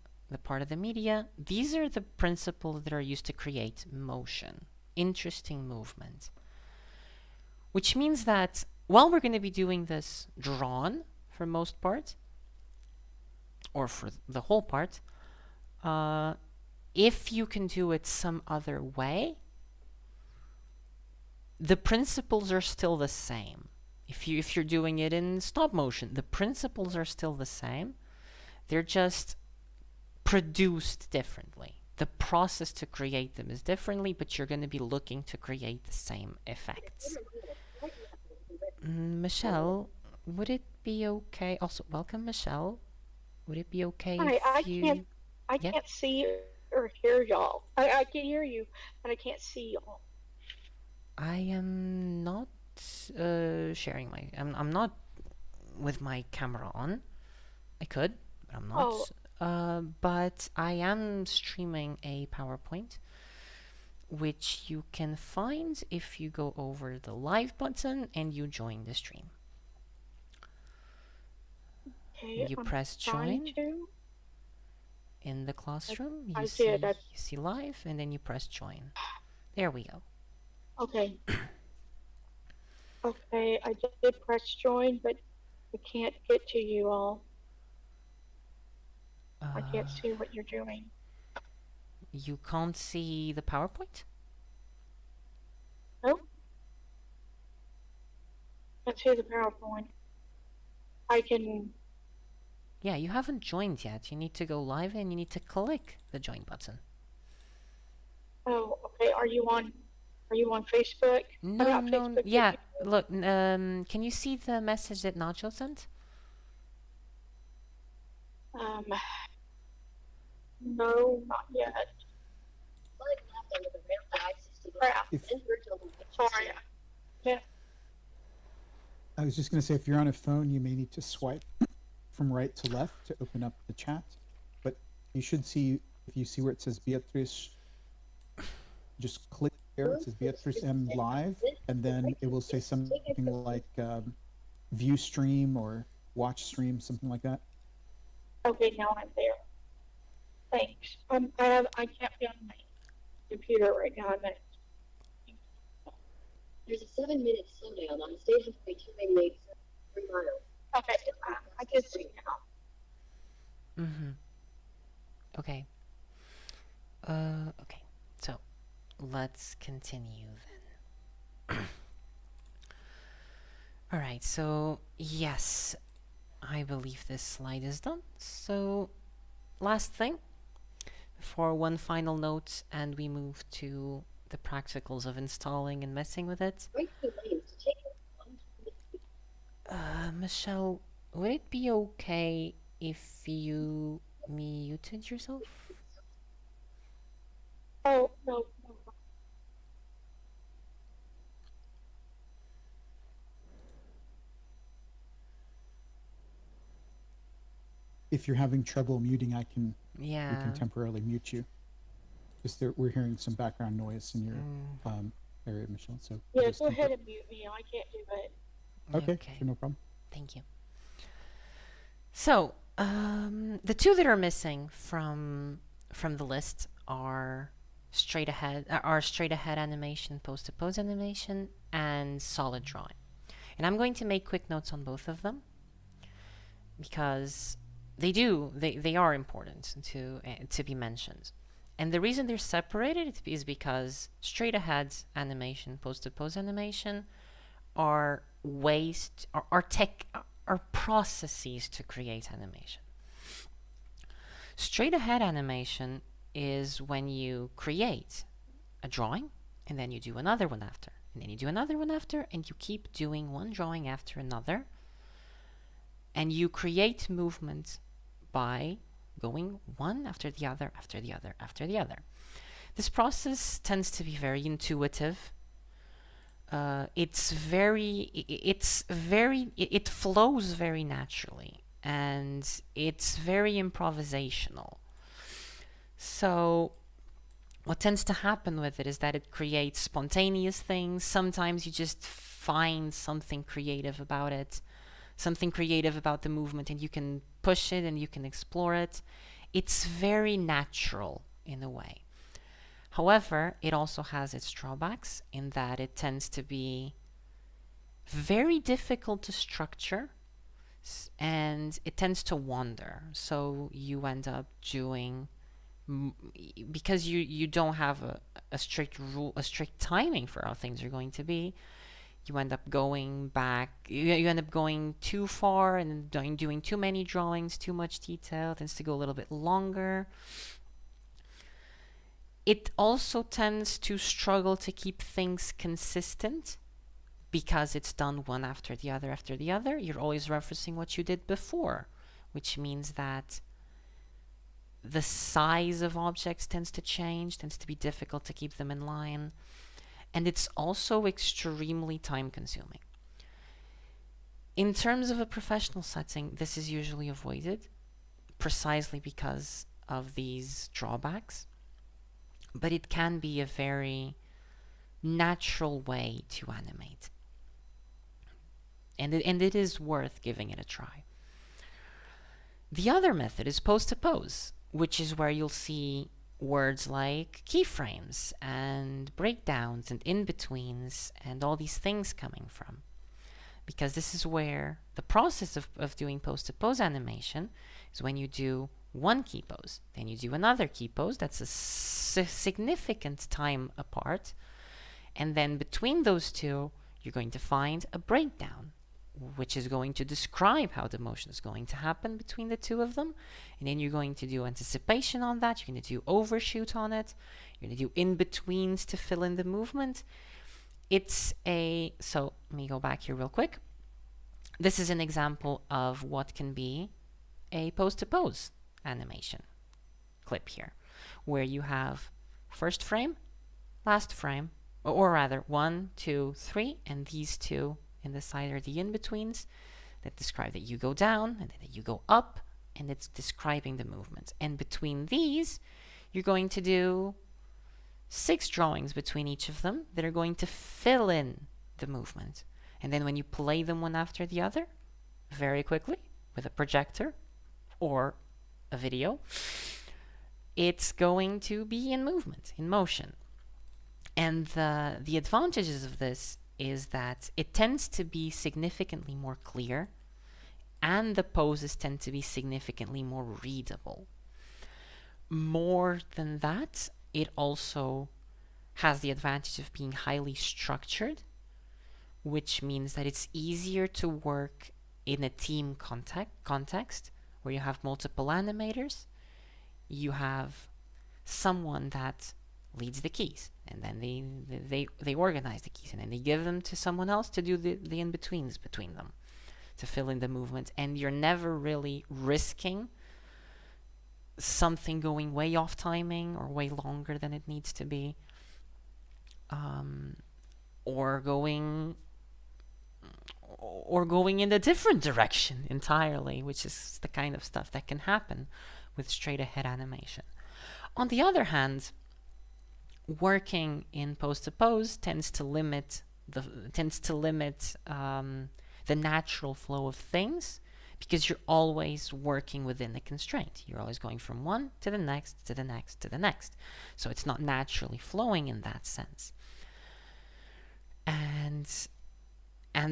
part of the media, these are the principles that are used to create motion, interesting movement. Which means that while we're going to be doing this drawn for most part, or for the whole part, if you can do it some other way, the principles are still the same. If you're doing it in stop motion, the principles are still the same. They're just produced differently. The process to create them is differently, but you're going to be looking to create the same effects. Michelle, would it be okay? Also, welcome, Michelle. Would it be okay Hi, if you... I Yeah. can't see or hear y'all. I can hear you, but I can't see y'all. I am not sharing my... I'm not with my camera on. I could, but I'm not. But I am streaming a PowerPoint, which you can find if you go over the live button and you join the stream. Okay, You I'm press trying join to. in the classroom. I You did, you see live, and then you press join. There we go. Okay. Okay, I did press join, but I can't get to you all. I can't Uh, see what you're doing. You can't see the PowerPoint? Nope. Can't see the PowerPoint. I can. Yeah, you haven't joined yet. You need to go live and you need to click the join button. Oh, okay. Are you on Facebook? No, Not no, Facebook, yeah. but- Look, can you see the message that Nacho sent? No, not yet. Crap. If Sorry. I was just going to say, if you're on a phone, you may need to swipe from right to left to open up the chat. But you should see, if you see where it says Beatrice, just click there. It says Beatrice M Live, and then it will say something like view stream or watch stream, something like that. Okay, now I'm there. Thanks. I can't be on my computer right now. I'm at. There's a 7-minute slowdown on State Highway 288 3 miles. Okay, I can see now. Mm-hmm. Okay. Okay, so let's continue then. Alright, so yes, I believe this slide is done. So, last thing, for one final note, and we move to the practicals of installing and messing with it. Michelle, would it be okay if you muted yourself? Oh, no, no. If you're having trouble muting, we can Yeah. temporarily mute you. Just there, we're hearing some background noise in your area, Michelle. So Yeah, just go keep ahead it- and mute me. I can't do it. Okay, sure, no problem. Thank you. So, the two that are missing from the list are straight ahead animation, pose to pose animation, and solid drawing. And I'm going to make quick notes on both of them because they are important to be mentioned. And the reason they're separated is because straight ahead animation, pose to pose animation are processes to create animation. Straight ahead animation is when you create a drawing and then you do another one after, and then you do another one after, and you keep doing one drawing after another, and you create movement by going one after the other, after the other, after the other. This process tends to be very intuitive. It flows very naturally, and it's very improvisational. So what tends to happen with it is that it creates spontaneous things. Sometimes you just find something creative about it, something creative about the movement, and you can push it and you can explore it. It's very natural in a way. However, it also has its drawbacks in that it tends to be very difficult to structure, and it tends to wander. So you end up doing, because you don't have a strict rule, a strict timing for how things are going to be, you end up going back, you end up going too far and doing too many drawings, too much detail. It tends to go a little bit longer. It also tends to struggle to keep things consistent because it's done one after the other after the other. You're always referencing what you did before, which means that the size of objects tends to change, tends to be difficult to keep them in line, and it's also extremely time consuming. In terms of a professional setting, this is usually avoided precisely because of these drawbacks. But it can be a very natural way to animate. And it is worth giving it a try. The other method is pose to pose, which is where you'll see words like keyframes and breakdowns and in-betweens and all these things coming from. Because this is where the process of doing pose to pose animation is when you do one key pose, then you do another key pose that's a significant time apart, and then between those two you're going to find a breakdown, which is going to describe how the motion is going to happen between the two of them, and then you're going to do anticipation on that, you're going to do overshoot on it, you're going to do in-betweens to fill in the movement. So let me go back here real quick. This is an example of what can be a pose to pose animation clip here, where you have first frame, last frame, or rather 1, 2, 3, and these two in the side are the in-betweens that describe that you go down and then that you go up, and it's describing the movement. And between these, you're going to do 6 drawings between each of them that are going to fill in the movement. And then when you play them one after the other, very quickly, with a projector or a video, it's going to be in movement, in motion. And the advantages of this is that it tends to be significantly more clear, and the poses tend to be significantly more readable. more than that, it also has the advantage of being highly structured, which means that it's easier to work in a team context where you have multiple animators. You have someone that leads the keys, and then they organize the keys, and then they give them to someone else to do the in-betweens between them, to fill in the movement, and you're never really risking something going way off timing or way longer than it needs to be, or going in a different direction entirely, which is the kind of stuff that can happen with straight ahead animation. On the other hand, working in pose to pose tends to limit the natural flow of things, because you're always working within the constraint. You're always going from one to the next, to the next, to the next. So it's not naturally flowing in that sense. And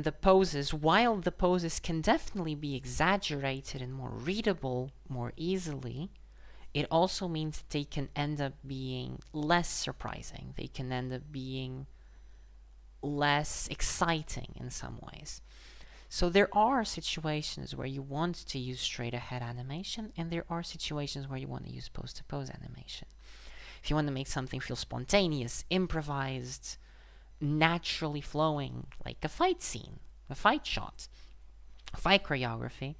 the poses, while the poses can definitely be exaggerated and more readable more easily, it also means that they can end up being less surprising. They can end up being less exciting in some ways. So there are situations where you want to use straight ahead animation, and there are situations where you want to use pose to pose animation. If you want to make something feel spontaneous, improvised, naturally flowing, like a fight scene, a fight shot, a fight choreography,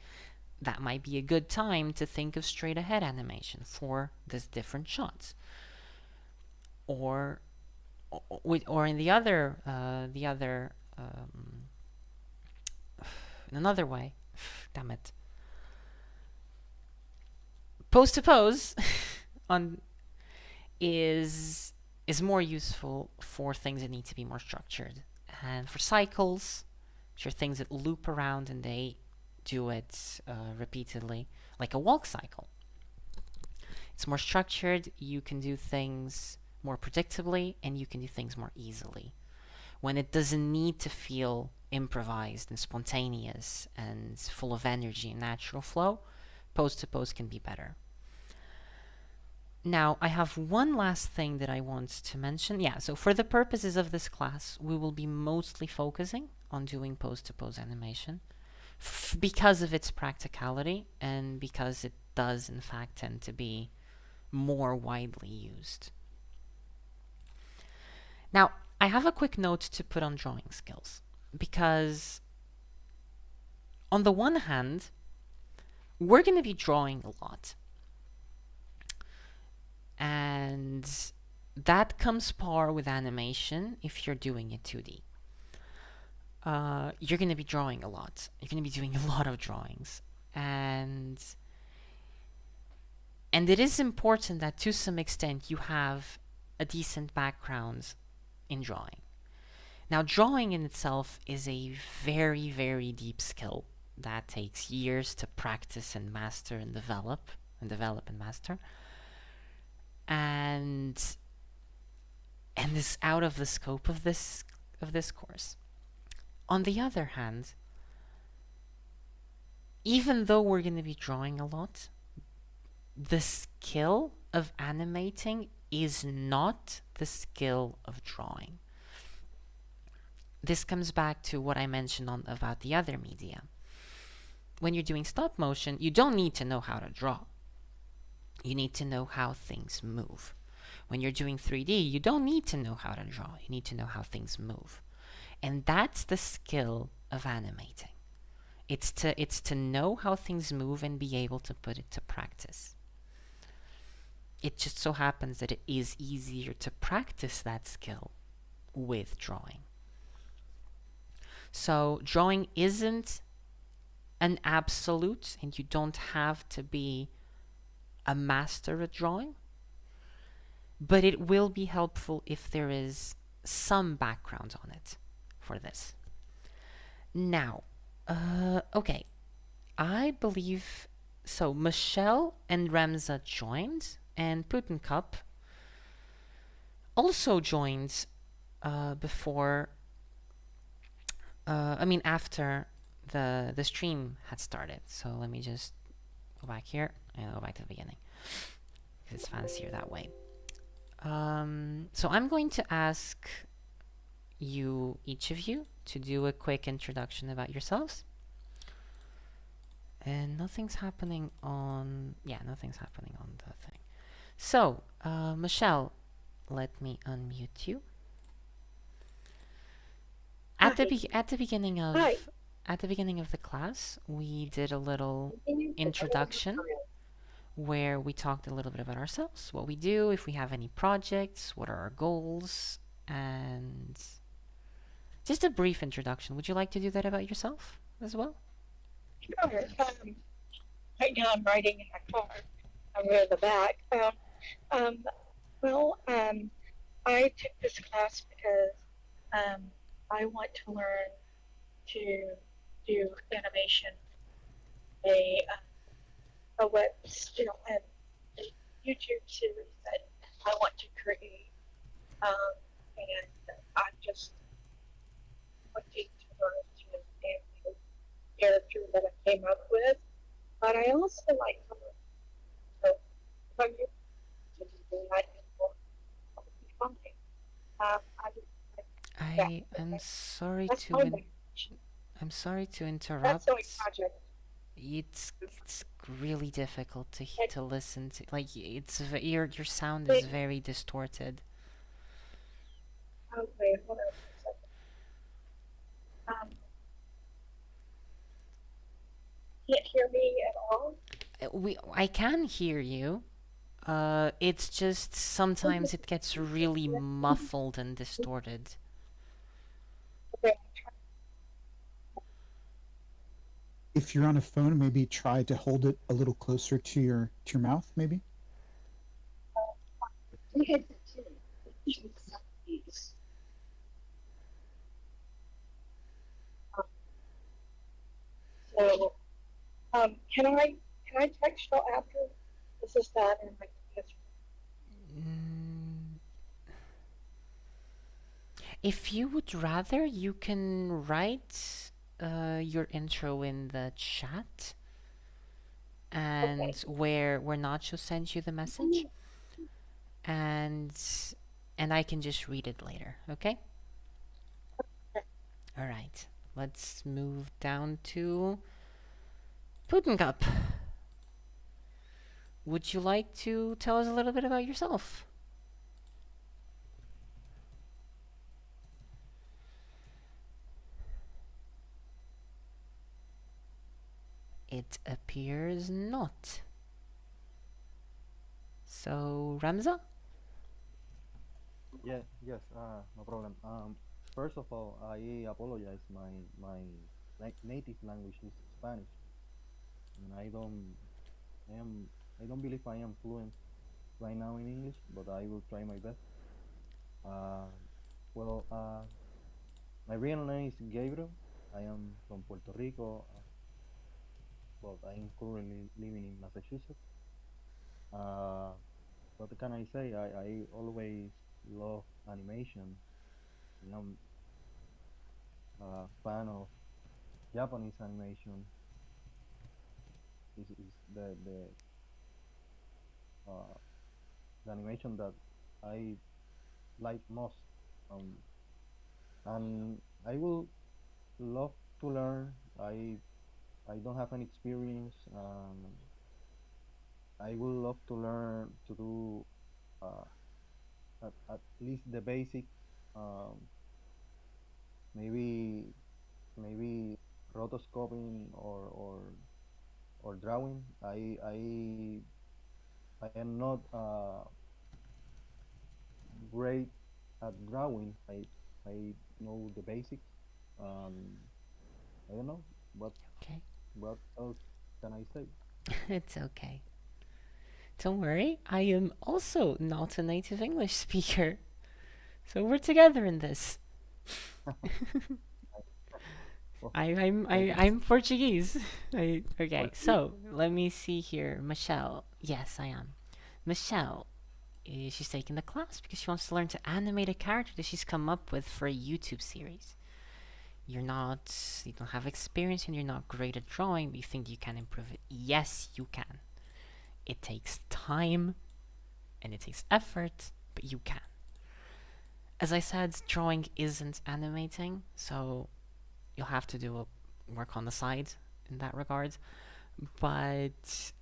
that might be a good time to think of straight ahead animation for this different shots. Or in another way, damn it, pose to pose is more useful for things that need to be more structured, and for cycles, which are things that loop around and they do it repeatedly, like a walk cycle. It's more structured, you can do things more predictably, and you can do things more easily. When it doesn't need to feel improvised and spontaneous and full of energy and natural flow, pose to pose can be better. Now, I have one last thing that I want to mention. Yeah, so for the purposes of this class, we will be mostly focusing on doing pose to pose animation because of its practicality and because it does in fact tend to be more widely used. Now, I have a quick note to put on drawing skills, because on the one hand, we're going to be drawing a lot, and that comes par with animation if you're doing it 2D. You're going to be drawing a lot. You're going to be doing a lot of drawings, and it is important that to some extent you have a decent background in drawing. Now, drawing in itself is a very, very deep skill that takes years to practice and master and develop and master, and is out of the scope of this course. On the other hand, even though we're going to be drawing a lot, the skill of animating is not the skill of drawing. This comes back to what I mentioned about the other media. When you're doing stop motion, you don't need to know how to draw. You need to know how things move. When you're doing 3D, you don't need to know how to draw. You need to know how things move. And that's the skill of animating. It's to know how things move and be able to put it to practice. It just so happens that it is easier to practice that skill with drawing. So drawing isn't an absolute, and you don't have to be a master at drawing, but it will be helpful if there is some background on it for this. Now, okay, I believe, so Michelle and Remza joined, and Putin Cup also joined before, after the stream had started. So let me just go back here and go back to the beginning. because it's fancier that way. So I'm going to ask you, each of you, to do a quick introduction about yourselves. And nothing's happening on... Yeah, nothing's happening on the thing. So, Michelle, let me unmute you. At the beginning of Hi. at the beginning of the class, we did a little introduction where we talked a little bit about ourselves, what we do, if we have any projects, what are our goals, and just a brief introduction. Would you like to do that about yourself as well? Sure. Right now I'm riding in a car. I'm near the back. I took this class because I want to learn to do animation, a web, a YouTube series that I want to create, and I'm just wanting to learn to animate a character that I came up with. But I also like to learn. So if I'm able to do that, it will be fun. I'm sorry That's to my in- main- I'm sorry to That's interrupt. the only project. It's really difficult to listen to. Like your sound is very distorted. Okay, hold on a second. Can't hear me at all. I can hear you. It's just sometimes it gets really muffled and distorted. Okay, If you're on a phone, maybe try to hold it a little closer to your mouth, maybe. so, can I text you after this is done and I can answer? Mm, If you would rather, you can write your intro in the chat, and where Nacho sends you the message, and I can just read it later. Okay. All right. Let's move down to Pudencup. Would you like to tell us a little bit about yourself? It appears not. So, Ramza? Yes, no problem. First of all, I apologize. My native language is Spanish, and I don't believe I am fluent right now in English, but I will try my best. My real name is Gabriel. I am from Puerto Rico, but I am currently living in Massachusetts. What can I say? I always love animation. I'm a fan of Japanese animation. This is the animation that I like most. And I will love to learn. I don't have any experience. I would love to learn to do at least the basic, maybe rotoscoping or drawing. I am not great at drawing. I know the basics. I don't know Okay. what else can I say. It's okay. Don't worry, I am also not a native English speaker. So we're together in this. I'm Portuguese. Okay, so let me see here. Michelle. Yes, I am. Michelle, she's taking the class because she wants to learn to animate a character that she's come up with for a YouTube series. You don't have experience and you're not great at drawing, but you think you can improve it. Yes, you can. It takes time, and it takes effort, but you can. As I said, drawing isn't animating, so you'll have to do work on the side in that regard. But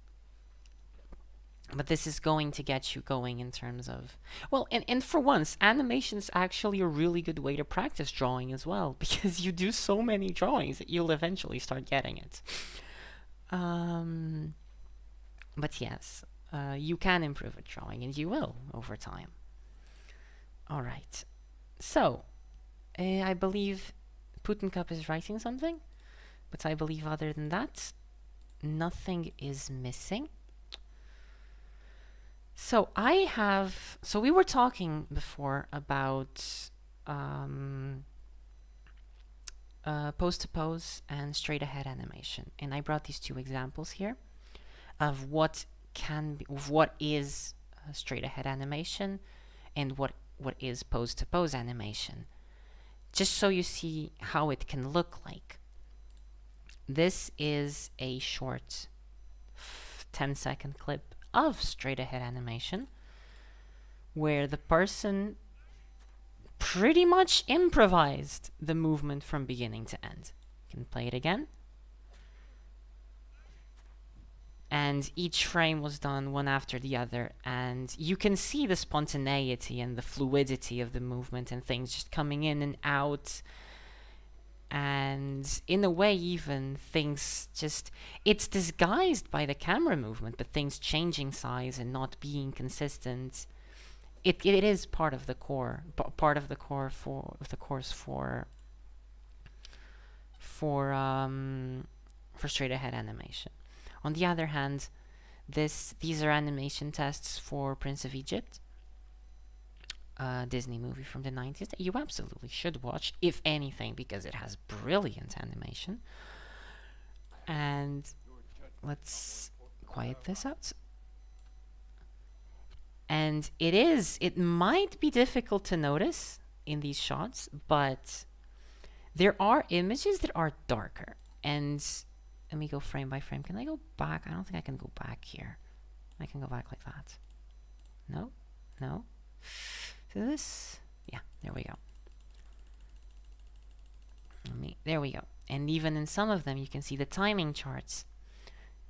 this is going to get you going in terms of, well, and for once, animation is actually a really good way to practice drawing as well, because you do so many drawings that you'll eventually start getting it. But yes, you can improve at drawing, and you will over time. All right, so I believe Putin Cup is writing something, but I believe other than that, nothing is missing. So so we were talking before about pose to pose and straight ahead animation, and I brought these two examples here of what is straight ahead animation and what is pose to pose animation, just so you see how it can look like. This is a short 10-second clip of straight ahead animation where the person pretty much improvised the movement from beginning to end. You can play it again. And each frame was done one after the other, and you can see the spontaneity and the fluidity of the movement and things just coming in and out. And in a way, even things just, it's disguised by the camera movement, but things changing size and not being consistent. It is part of the core, for the course for straight ahead animation. On the other hand, these are animation tests for Prince of Egypt, a Disney movie from the 90s that you absolutely should watch, if anything, because it has brilliant animation. And let's quiet this out. And it might be difficult to notice in these shots, but there are images that are darker. And let me go frame by frame. Can I go back? I don't think I can go back here. I can go back like that. No? No? So this? Yeah, there we go. There we go. And even in some of them, you can see the timing charts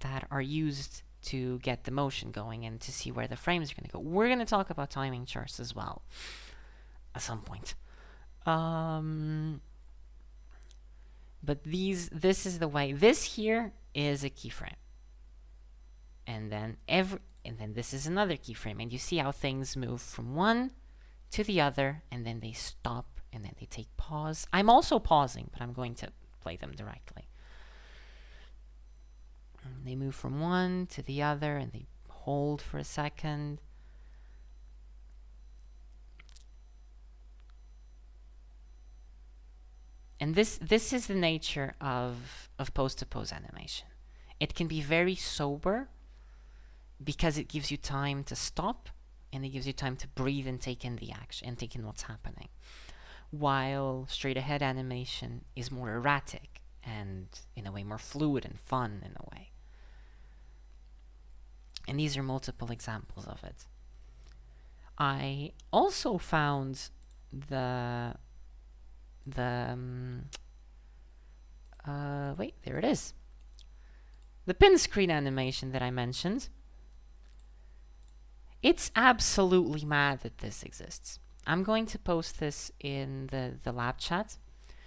that are used to get the motion going and to see where the frames are going to go. We're going to talk about timing charts as well at some point. But this is the way. This here is a keyframe, and then this is another keyframe, and you see how things move from one to the other, and then they stop, and then they take pause. I'm also pausing, but I'm going to play them directly. And they move from one to the other, and they hold for a second. And this is the nature of pose-to-pose animation. It can be very sober because it gives you time to stop, and it gives you time to breathe and take in the action and take in what's happening. While straight-ahead animation is more erratic and, in a way, more fluid and fun in a way. And these are multiple examples of it. I also found wait, there it is. The pin screen animation that I mentioned. It's absolutely mad that this exists. I'm going to post this in the lab chat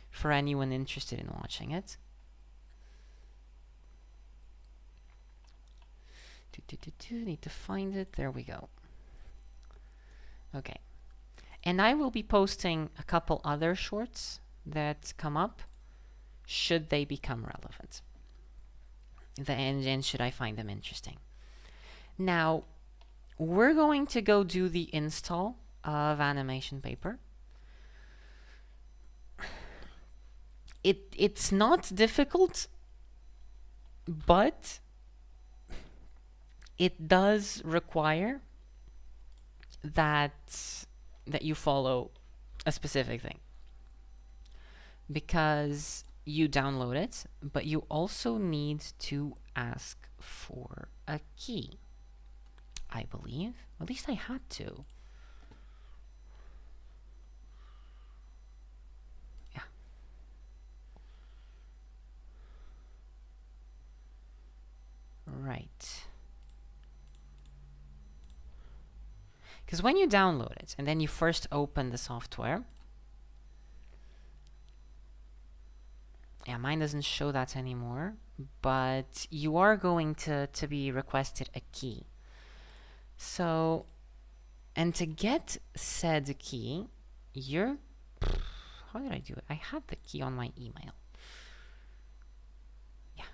for anyone interested in watching it. Need to find it. There we go. Okay. And I will be posting a couple other shorts that come up should they become relevant. And should I find them interesting. Now, we're going to go do the install of Animation Paper. It's not difficult, but it does require that you follow a specific thing, because you download it, but you also need to ask for a key. I believe. At least I had to. Yeah. Right. Because when you download it and then you first open the software, yeah, mine doesn't show that anymore, but you are going to be requested a key. So, and to get said key, you're, how did I do it? I had the key on my email. Yeah,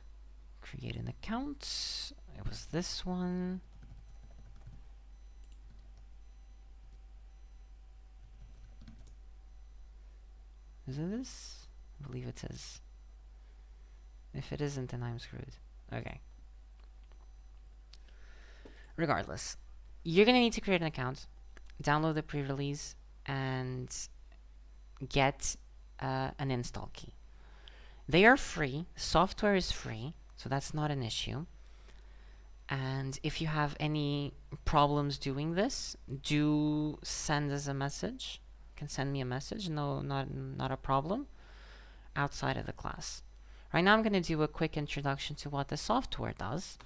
create an account. It was this one. Is it this? I believe it is. If it isn't, then I'm screwed. Okay. Regardless, you're gonna need to create an account, download the pre-release, and get an install key. They are free. Software is free, so that's not an issue. And if you have any problems doing this, do send us a message. You can send me a message. No, not a problem. Outside of the class. Right now I'm going to do a quick introduction to what the software does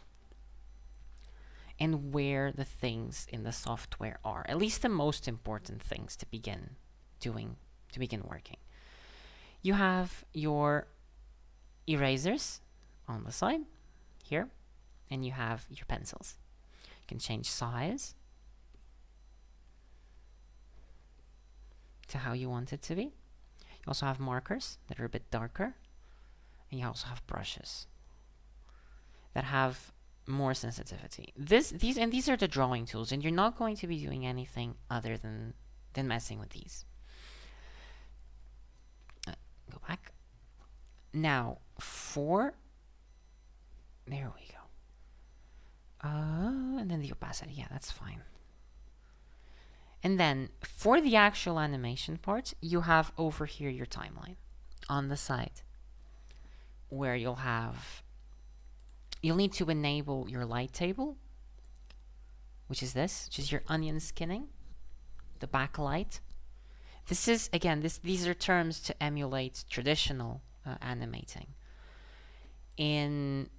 and where the things in the software are. At least the most important things to begin doing, to begin working. You have your erasers on the side here, and you have your pencils. You can change size to how you want it to be. You also have markers that are a bit darker. And you also have brushes that have more sensitivity. These are the drawing tools, and you're not going to be doing anything other than messing with these. Go back. Now, there we go. And then the opacity. Yeah, that's fine. And then for the actual animation part, you have over here your timeline on the side, where you'll need to enable your light table, which is your onion skinning, the backlight. This is, again, these are terms to emulate traditional animating. In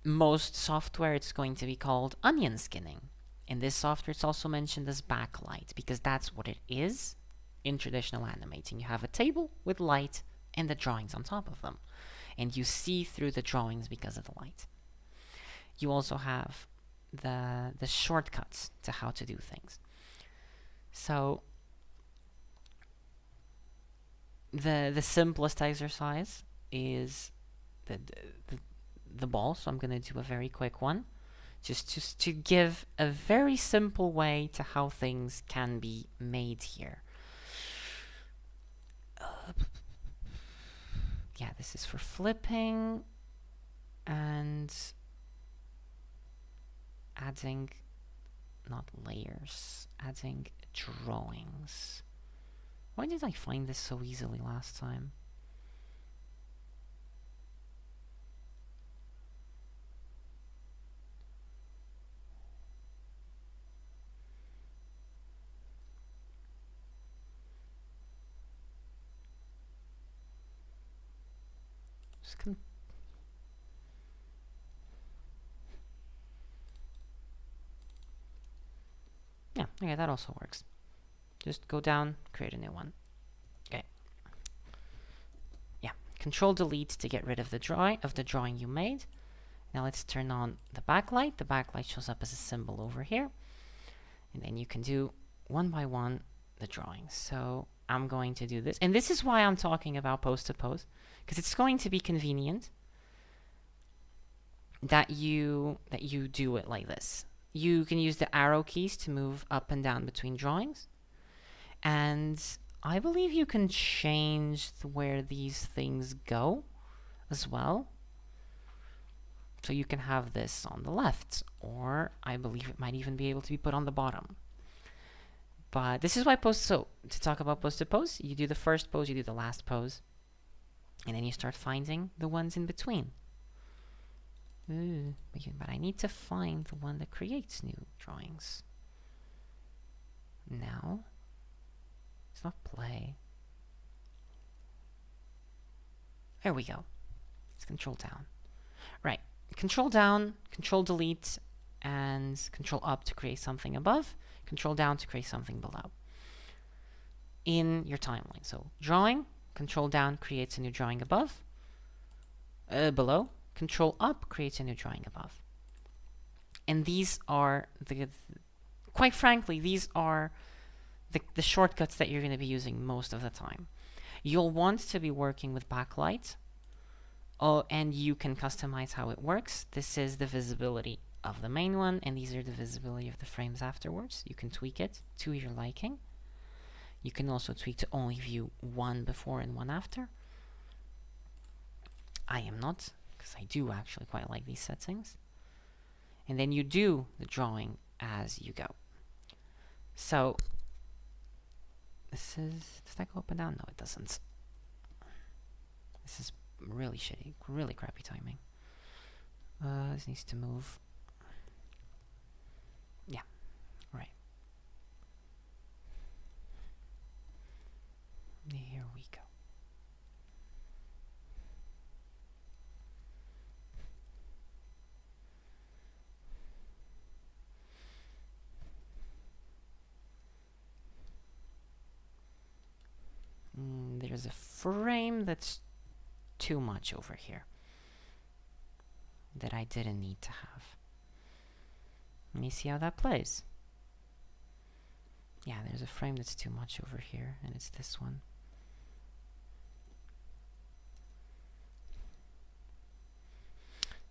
most software, it's going to be called onion skinning. In this software, it's also mentioned as backlight, because that's what it is in traditional animating. You have a table with light and the drawings on top of them, and you see through the drawings because of the light. You also have the shortcuts to how to do things. So the simplest exercise is the ball. So I'm going to do a very quick one, just to give a very simple way to how things can be made here. Yeah, this is for flipping and adding, not layers, adding drawings. Why did I find this so easily last time? Yeah, okay, that also works. Just go down, create a new one. Okay. Yeah, Control Delete to get rid of the drawing you made. Now let's turn on the backlight. The backlight shows up as a symbol over here. And then you can do one by one the drawings. So I'm going to do this. And this is why I'm talking about pose to pose, because it's going to be convenient that you do it like this. You can use the arrow keys to move up and down between drawings. And I believe you can change where these things go as well. So you can have this on the left, or I believe it might even be able to be put on the bottom. But this is why to talk about pose to pose, you do the first pose, you do the last pose, and then you start finding the ones in between. But I need to find the one that creates new drawings. Now, it's not play. There we go. It's control down. Right. Control down, control delete, and control up to create something above, control down to create something below in your timeline. So drawing, control down creates a new drawing above, below, control up creates a new drawing above. And these are quite frankly, these are the shortcuts that you're going to be using most of the time. You'll want to be working with backlight, and you can customize how it works. This is the visibility of the main one, and these are the visibility of the frames afterwards. You can tweak it to your liking. You can also tweak to only view one before and one after. I am not, because I do actually quite like these settings. And then you do the drawing as you go. So, this is... does that go up and down? No, it doesn't. This is really shitty, really crappy timing. This needs to move. Yeah, right. Here we go. There's a frame that's too much over here that I didn't need to have. Let me see how that plays. Yeah, there's a frame that's too much over here, and it's this one.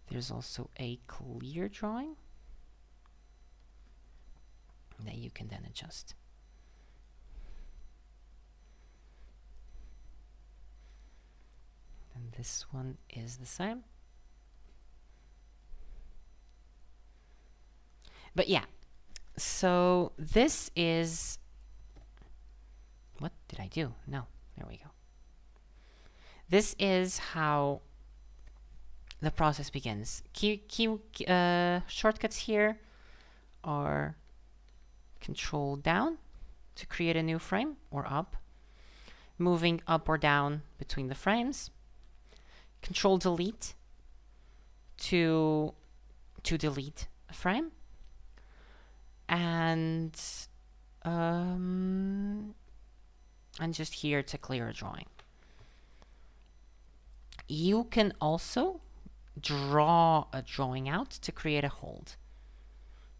There's also a clear drawing that you can then adjust. And this one is the same. But yeah, so this is... what did I do? No, there we go. This is how the process begins. Shortcuts here are control down to create a new frame, or up. Moving up or down between the frames. Control delete to delete a frame. And just here to clear a drawing. You can also draw a drawing out to create a hold.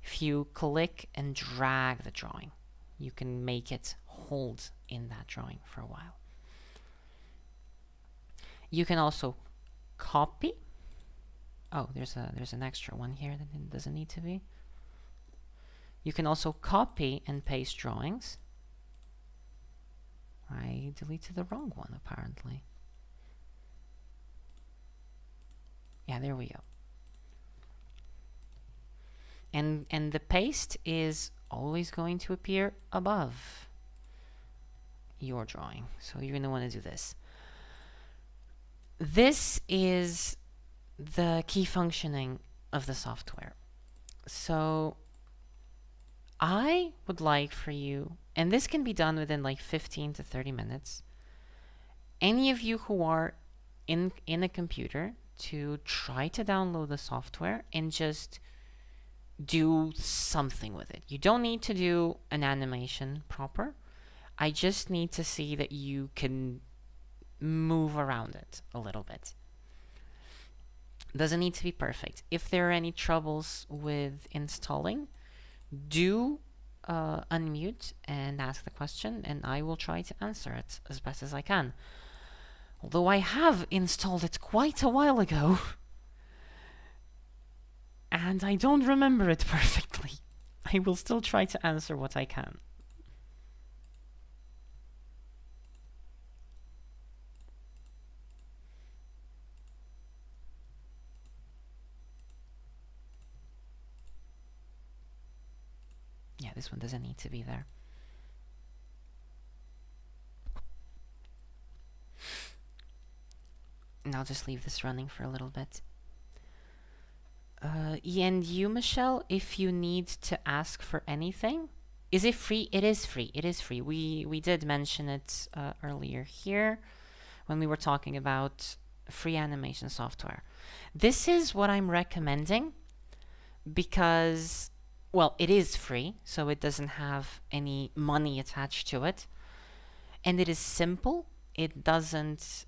If you click and drag the drawing, you can make it hold in that drawing for a while. You can also copy. Oh, there's an extra one here that doesn't need to be. You can also copy and paste drawings. I deleted the wrong one, apparently. Yeah, there we go. And the paste is always going to appear above your drawing. So you're going to want to do this. This is the key functioning of the software. So I would like for you, and this can be done within like 15 to 30 minutes, any of you who are in a computer, to try to download the software and just do something with it. You don't need to do an animation proper. I just need to see that you can move around it a little bit. Doesn't need to be perfect. If there are any troubles with installing, do unmute and ask the question, and I will try to answer it as best as I can. Although I have installed it quite a while ago, and I don't remember it perfectly. I will still try to answer what I can. Yeah, this one doesn't need to be there. And I'll just leave this running for a little bit. And you, Michelle, if you need to ask for anything, is it free? It is free. It is free. We did mention it earlier here when we were talking about free animation software. This is what I'm recommending because, well, it is free, so it doesn't have any money attached to it, and it is simple. It doesn't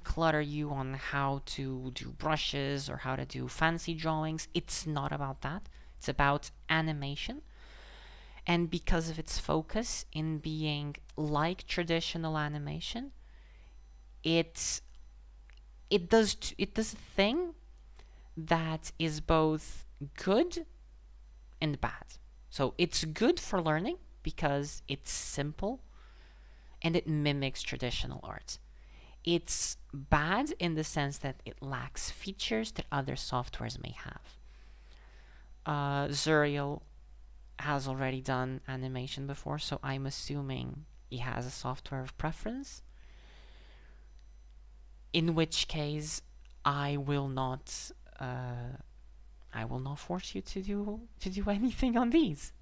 clutter you on how to do brushes or how to do fancy drawings. It's not about that. It's about animation. And because of its focus in being like traditional animation, it does a thing that is both good and bad. So it's good for learning because it's simple and it mimics traditional art. It's bad in the sense that it lacks features that other softwares may have. Zuriel has already done animation before, so I'm assuming he has a software of preference. In which case, I will not force you to do anything on these.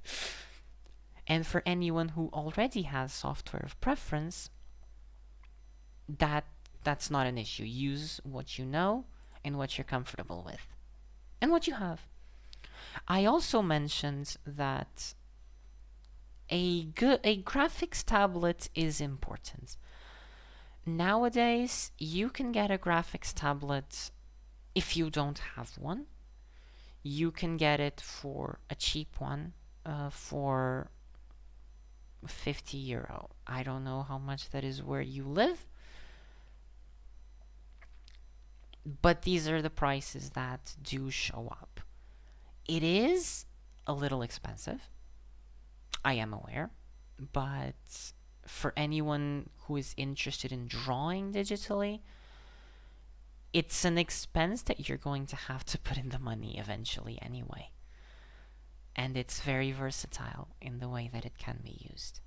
And for anyone who already has software of preference, that's not an issue. Use what you know and what you're comfortable with and what you have. I also mentioned that a graphics tablet is important. Nowadays, you can get a graphics tablet if you don't have one. You can get it for a cheap one for €50. I don't know how much that is where you live, but these are the prices that do show up. It is a little expensive, I am aware, but for anyone who is interested in drawing digitally, it's an expense that you're going to have to put in the money eventually anyway. And it's very versatile in the way that it can be used.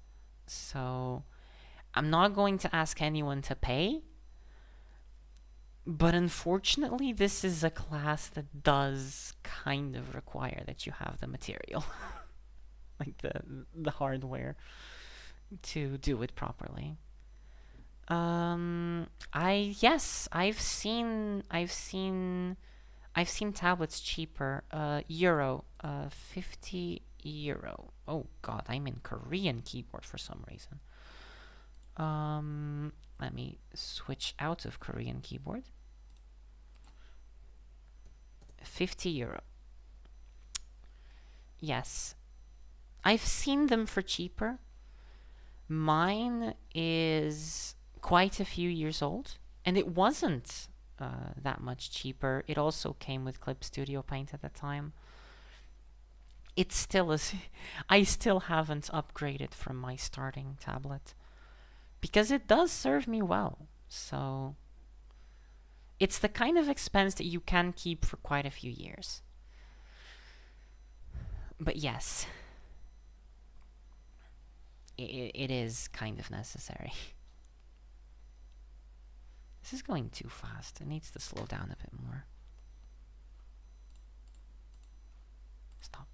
So I'm not going to ask anyone to pay, but unfortunately this is a class that does kind of require that you have the material, like the hardware, to do it properly. I've seen tablets cheaper. €50. Oh god, I'm in Korean keyboard for some reason. Let me switch out of Korean keyboard. €50. Yes, I've seen them for cheaper. Mine is quite a few years old, and it wasn't that much cheaper. It also came with Clip Studio Paint at the time. It still is. I still haven't upgraded from my starting tablet because it does serve me well. So it's the kind of expense that you can keep for quite a few years. But yes, it is kind of necessary. This is going too fast. It needs to slow down a bit more. Stop.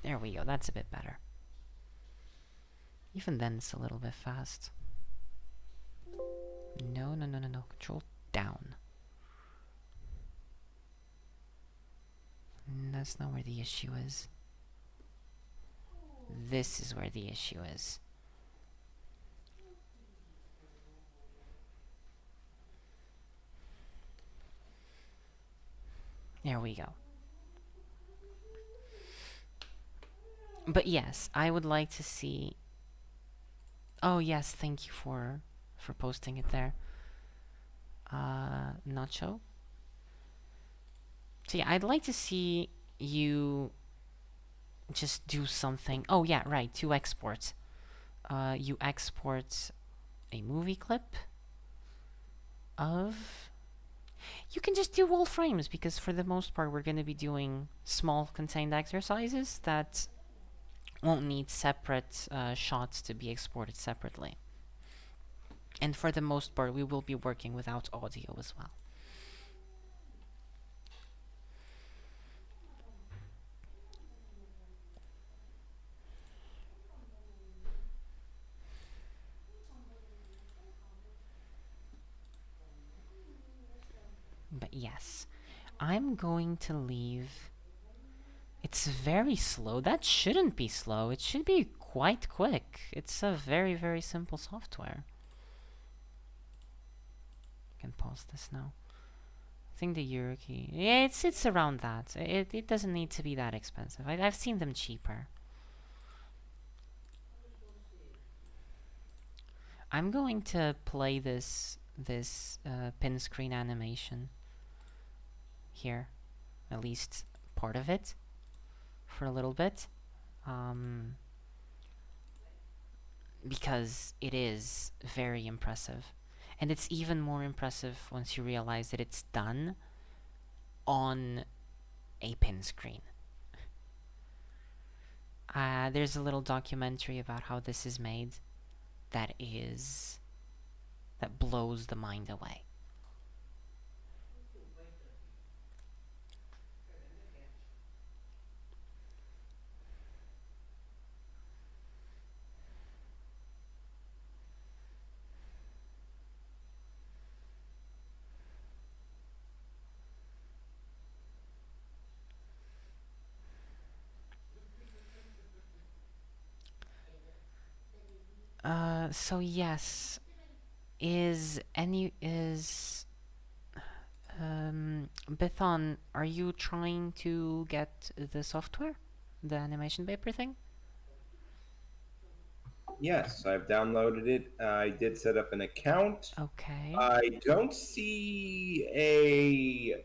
There we go. That's a bit better. Even then, it's a little bit fast. No. Control down. That's not where the issue is. This is where the issue is. There we go. But yes, I would like to see... Oh yes, thank you for posting it there. Nacho? So yeah, I'd like to see you just do something. Oh yeah, right, to export. You export a movie clip of... You can just do wall frames, because for the most part we're going to be doing small contained exercises that won't need separate shots to be exported separately. And for the most part, we will be working without audio as well. But yes, I'm going to leave. It's very slow. That shouldn't be slow. It should be quite quick. It's a very, very simple software. I can pause this now. I think the Euro key. Yeah, it's around that. It doesn't need to be that expensive. I've seen them cheaper. I'm going to play this pin screen animation here, at least part of it, for a little bit, because it is very impressive. And it's even more impressive once you realize that it's done on a pin screen. There's a little documentary about how this is made that blows the mind away. So yes, Bithon, are you trying to get the software? The animation paper thing? Yes, I've downloaded it. I did set up an account. Okay. I don't see a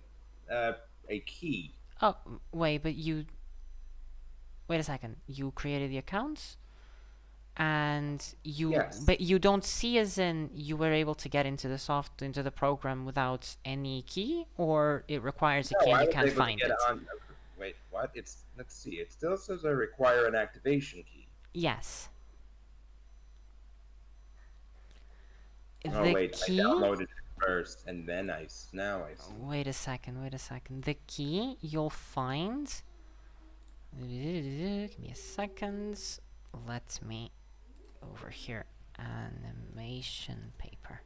key. Oh, wait, but you... Wait a second. You created the accounts? And you... Yes. But you don't see as in you were able to get into the program without any key? Or it requires a key and you can't find it? Wait, what? Let's see. It still says I require an activation key. Yes. Oh, wait, I downloaded it first, and then now I see. Wait a second. The key you'll find... Give me a second. Let me... Over here. Animation paper.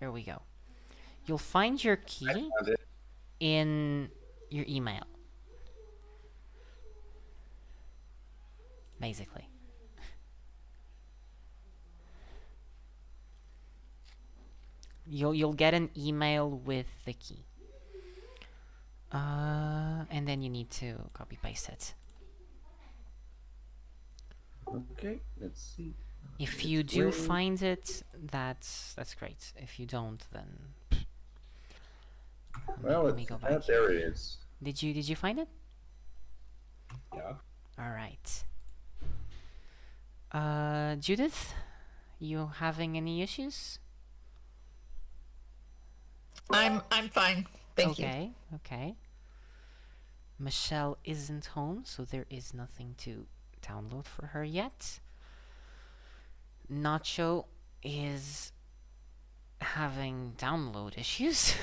There we go. You'll find your key in your email. Basically. You'll get an email with the key. And then you need to copy paste it. Okay, let's see. If you do find it, that's great. If you don't, then Well, let me go back. there it is. Did you find it? Yeah. All right. Judith, you having any issues? I'm fine. Thank you. Okay. Michelle isn't home, so there is nothing to download for her yet. Nacho is having download issues.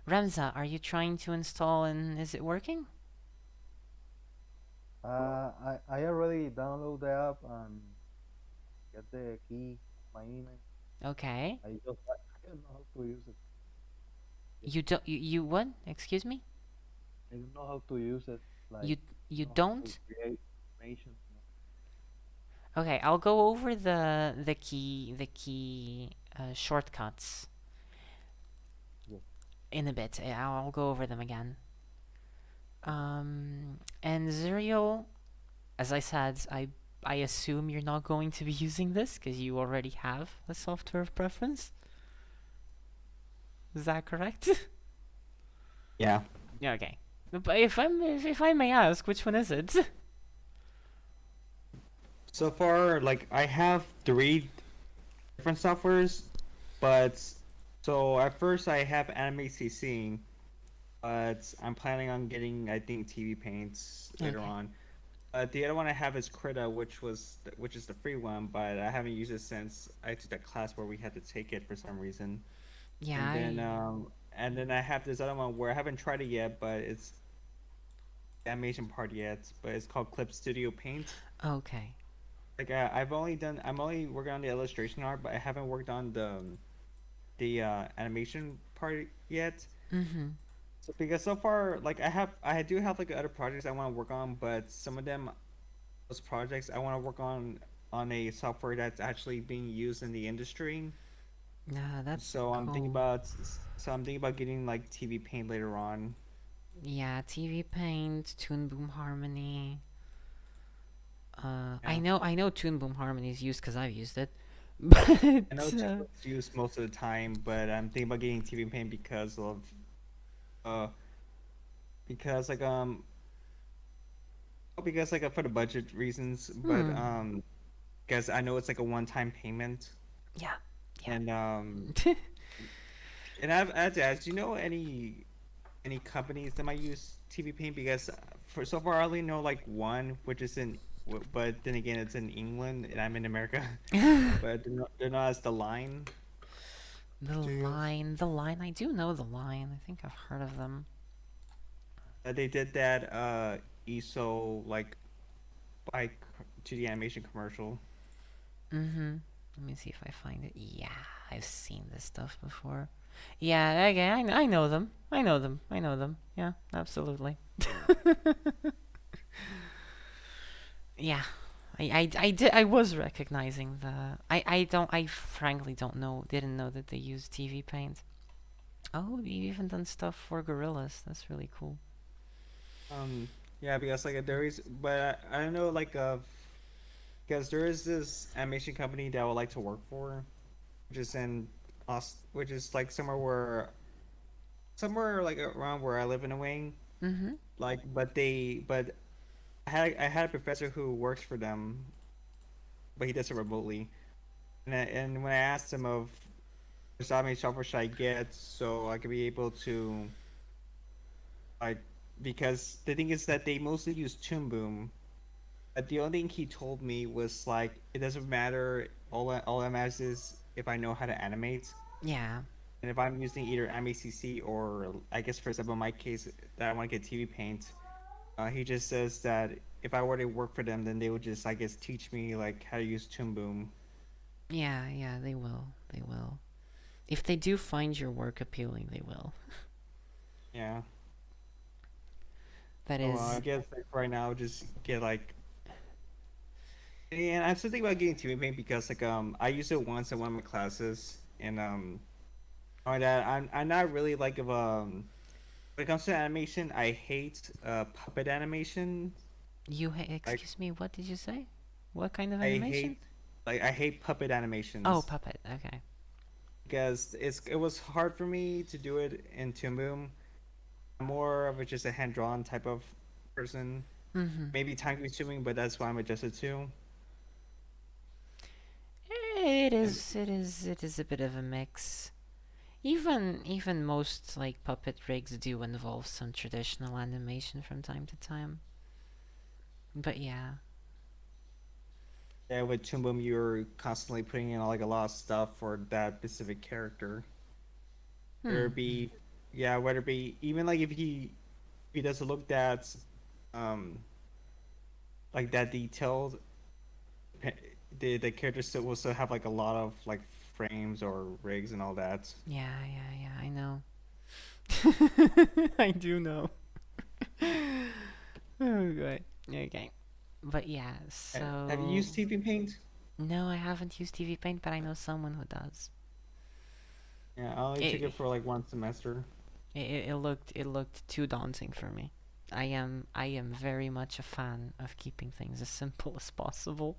Remza, are you trying to install and is it working? I already download the app and get the key, my email. Okay. I don't know how to use it. You what? Excuse me? I don't know how to use it. Like, You know how don't? to create information. Okay, I'll go over the key shortcuts Yeah. in a bit. I'll go over them again. And Zuriel, as I said, I assume you're not going to be using this because you already have a software of preference. Is that correct? Yeah. Yeah. Okay. But if I may ask, which one is it? So far, like, I have 3 different softwares, but so at first I have Animate CC, but I'm planning on getting, I think, TV paints later Okay. on. The other one I have is Krita, which is the free one, but I haven't used it since I took that class where we had to take it for some reason. Yeah. And then I have this other one where I haven't tried it yet, but it's the animation part yet, but it's called Clip Studio Paint. Okay. Like I'm only working on the illustration art, but I haven't worked on the animation part yet. Mm-hmm. So because so far, like I do have like other projects I want to work on, but some of them, those projects I want to work on a software that's actually being used in the industry. Yeah, that's So I'm thinking cool. about getting like TV Paint later on. Yeah, TV Paint, Toon Boom Harmony. Yeah. I know Toon Boom Harmony is used because I've used it, but I know it's used most of the time, but I'm thinking about getting TV Paint uh because like for the budget reasons, but because I know it's like a one-time payment, yeah, and I have to ask, do you know any companies that might use TV Paint? Because for so far I only know like one, which is but then again it's in England and I'm in America, but they're not as the line. the line. I do know the line. I think I've heard of them. They did that ESO like by 2D animation commercial. Mm-hmm. Let me see if I find it. Yeah, I've seen this stuff before. Yeah, okay, I know them. I know them. I know them. Yeah, absolutely. Yeah, I was recognizing the. I frankly didn't know that they use TV Paint. Oh, they've even done stuff for Gorillas. That's really cool. Yeah, because like there is, but I don't know like because there is this animation company that I would like to work for, which is in which is like somewhere like around where I live in a Wing. Mm-hmm. Like, but I had a professor who works for them, but he does it remotely. And when I asked him of which animation software should I get so I could be able to like, because the thing is that they mostly use Toon Boom. But the only thing he told me was like it doesn't matter. All that matters is if I know how to animate. Yeah. And if I'm using either AmiCC or I guess for example in my case that I want to get TV Paint, he just says that if I were to work for them, then they would just I guess teach me like how to use Toon Boom. Yeah, they will. They will. If they do find your work appealing, they will. Yeah. That So, is. I guess like right now just get like. And I'm still thinking about getting TV Paint because like I used it once in one of my classes and I'm not really like of when it comes to animation I hate puppet animation. Excuse me, what did you say? What kind of animation? I hate puppet animations. Oh, puppet. Okay. Because it was hard for me to do it in Toon Boom. I'm more of just a hand drawn type of person. Mm-hmm. Maybe time consuming, but that's what I'm adjusted to. It is a bit of a mix. Even most like puppet rigs do involve some traditional animation from time to time. But yeah. Yeah, with Toon Boom, you're constantly putting in like a lot of stuff for that specific character. Whether it be even like if he doesn't look that like that detailed, the character will still have like a lot of like frames or rigs and all that. Yeah, I know. I do know. Oh god. Okay. But yeah, so Have you used TV Paint? No, I haven't used TV Paint, but I know someone who does. Yeah, I only took it for like one semester. It looked too daunting for me. I am very much a fan of keeping things as simple as possible.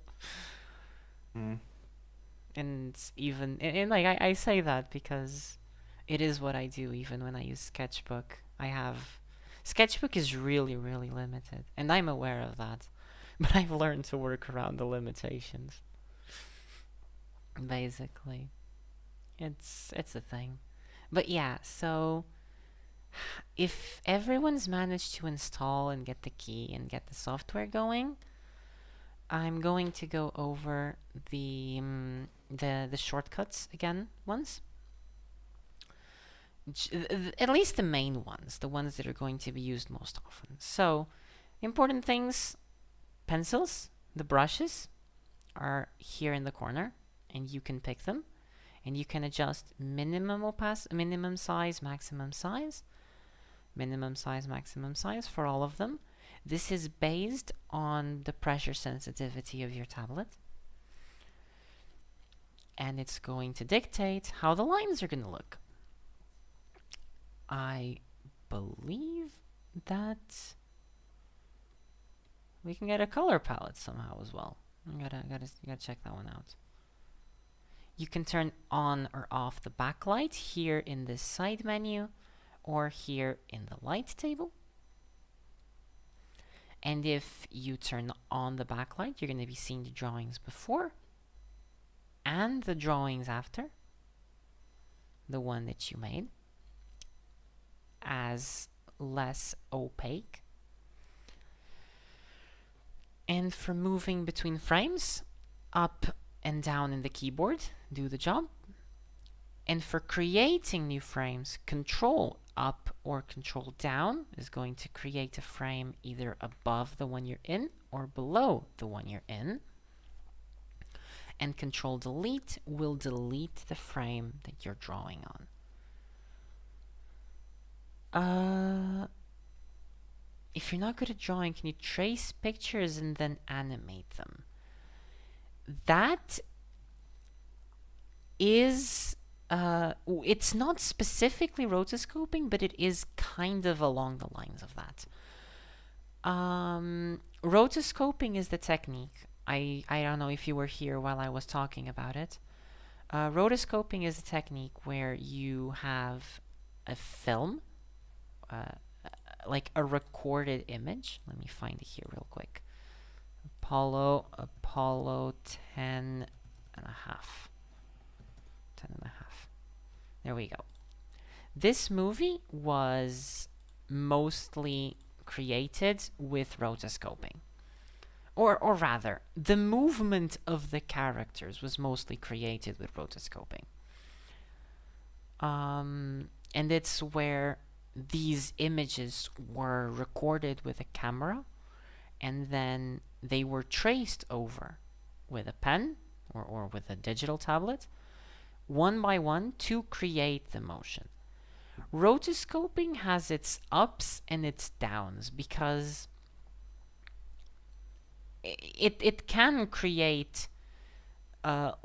And even and like I say that because it is what I do. Even when I use Sketchbook, Sketchbook is really limited, and I'm aware of that. But I've learned to work around the limitations. Basically, it's a thing. But yeah, so if everyone's managed to install and get the key and get the software going, I'm going to go over the shortcuts again once. At least the main ones, the ones that are going to be used most often. So, important things: pencils, the brushes are here in the corner, and you can pick them, and you can adjust minimum size, maximum size, maximum size for all of them. This is based on the pressure sensitivity of your tablet, and it's going to dictate how the lines are going to look. I believe that we can get a color palette somehow as well. I gotta check that one out. You can turn on or off the backlight here in this side menu, or here in the light table. And if you turn on the backlight, you're going to be seeing the drawings before and the drawings after the one that you made as less opaque. And for moving between frames, up and down in the keyboard do the job. And for creating new frames, Control up or Control down is going to create a frame either above the one you're in or below the one you're in. And Control delete will delete the frame that you're drawing on. If you're not good at drawing, can you trace pictures and then animate them? That is, it's not specifically rotoscoping, but it is kind of along the lines of that. Rotoscoping is the technique. I don't know if you were here while I was talking about it. Rotoscoping is a technique where you have a film, like a recorded image. Let me find it here real quick. Apollo 10 and a half. 10 and a half. There we go. This movie was mostly created with rotoscoping. Or rather, the movement of the characters was mostly created with rotoscoping. And it's where these images were recorded with a camera, and then they were traced over with a pen or with a digital tablet, one by one, to create the motion. Rotoscoping has its ups and its downs because it can create very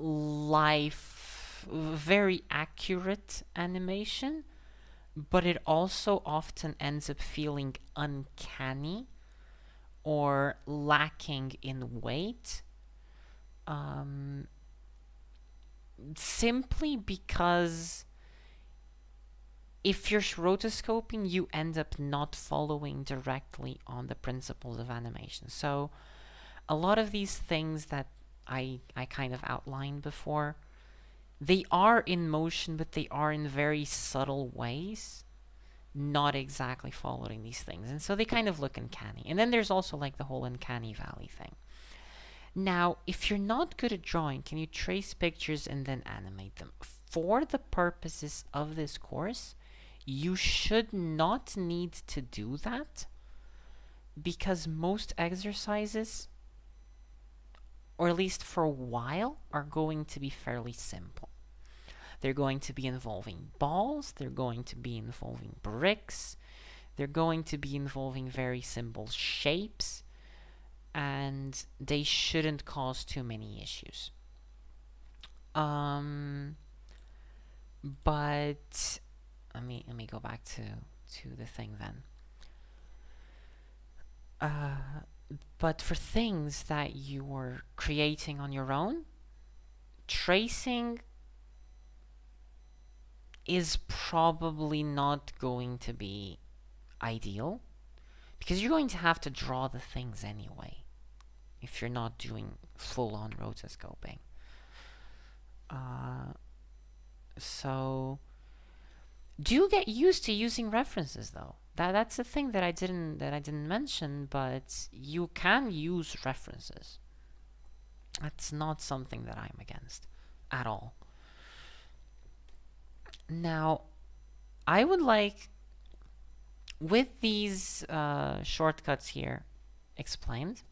accurate animation, but it also often ends up feeling uncanny or lacking in weight, simply because if you're rotoscoping, you end up not following directly on the principles of animation. So a lot of these things that I kind of outlined before, they are in motion, but they are in very subtle ways, not exactly following these things. And so they kind of look uncanny. And then there's also like the whole uncanny valley thing. Now, if you're not good at drawing, can you trace pictures and then animate them? For the purposes of this course, you should not need to do that, because most exercises, or at least for a while, are going to be fairly simple. They're going to be involving balls, they're going to be involving bricks, they're going to be involving very simple shapes, and they shouldn't cause too many issues. But let me go back to the thing then. But for things that you're creating on your own, tracing is probably not going to be ideal, because you're going to have to draw the things anyway if you're not doing full-on rotoscoping. So Do get used to using references though. That's the thing that I didn't mention, but you can use references. That's not something that I'm against at all. Now, I would like, with these shortcuts here explained,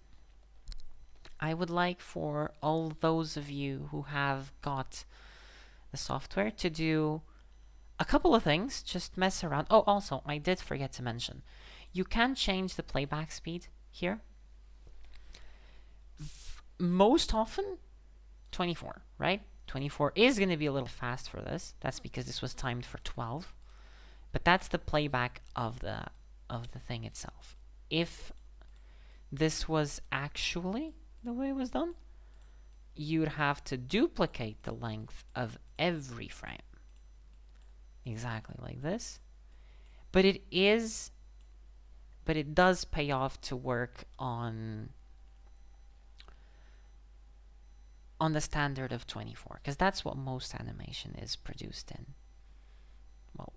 I would like for all those of you who have got the software to do a couple of things. Just mess around. Oh, also, I did forget to mention, you can change the playback speed here. Most often, 24, right? 24 is going to be a little fast for this. That's because this was timed for 12. But that's the playback of the thing itself. If this was actually the way it was done, you'd have to duplicate the length of every frame. Exactly like this. But it does pay off to work on the standard of 24, because that's what most animation is produced in. Well,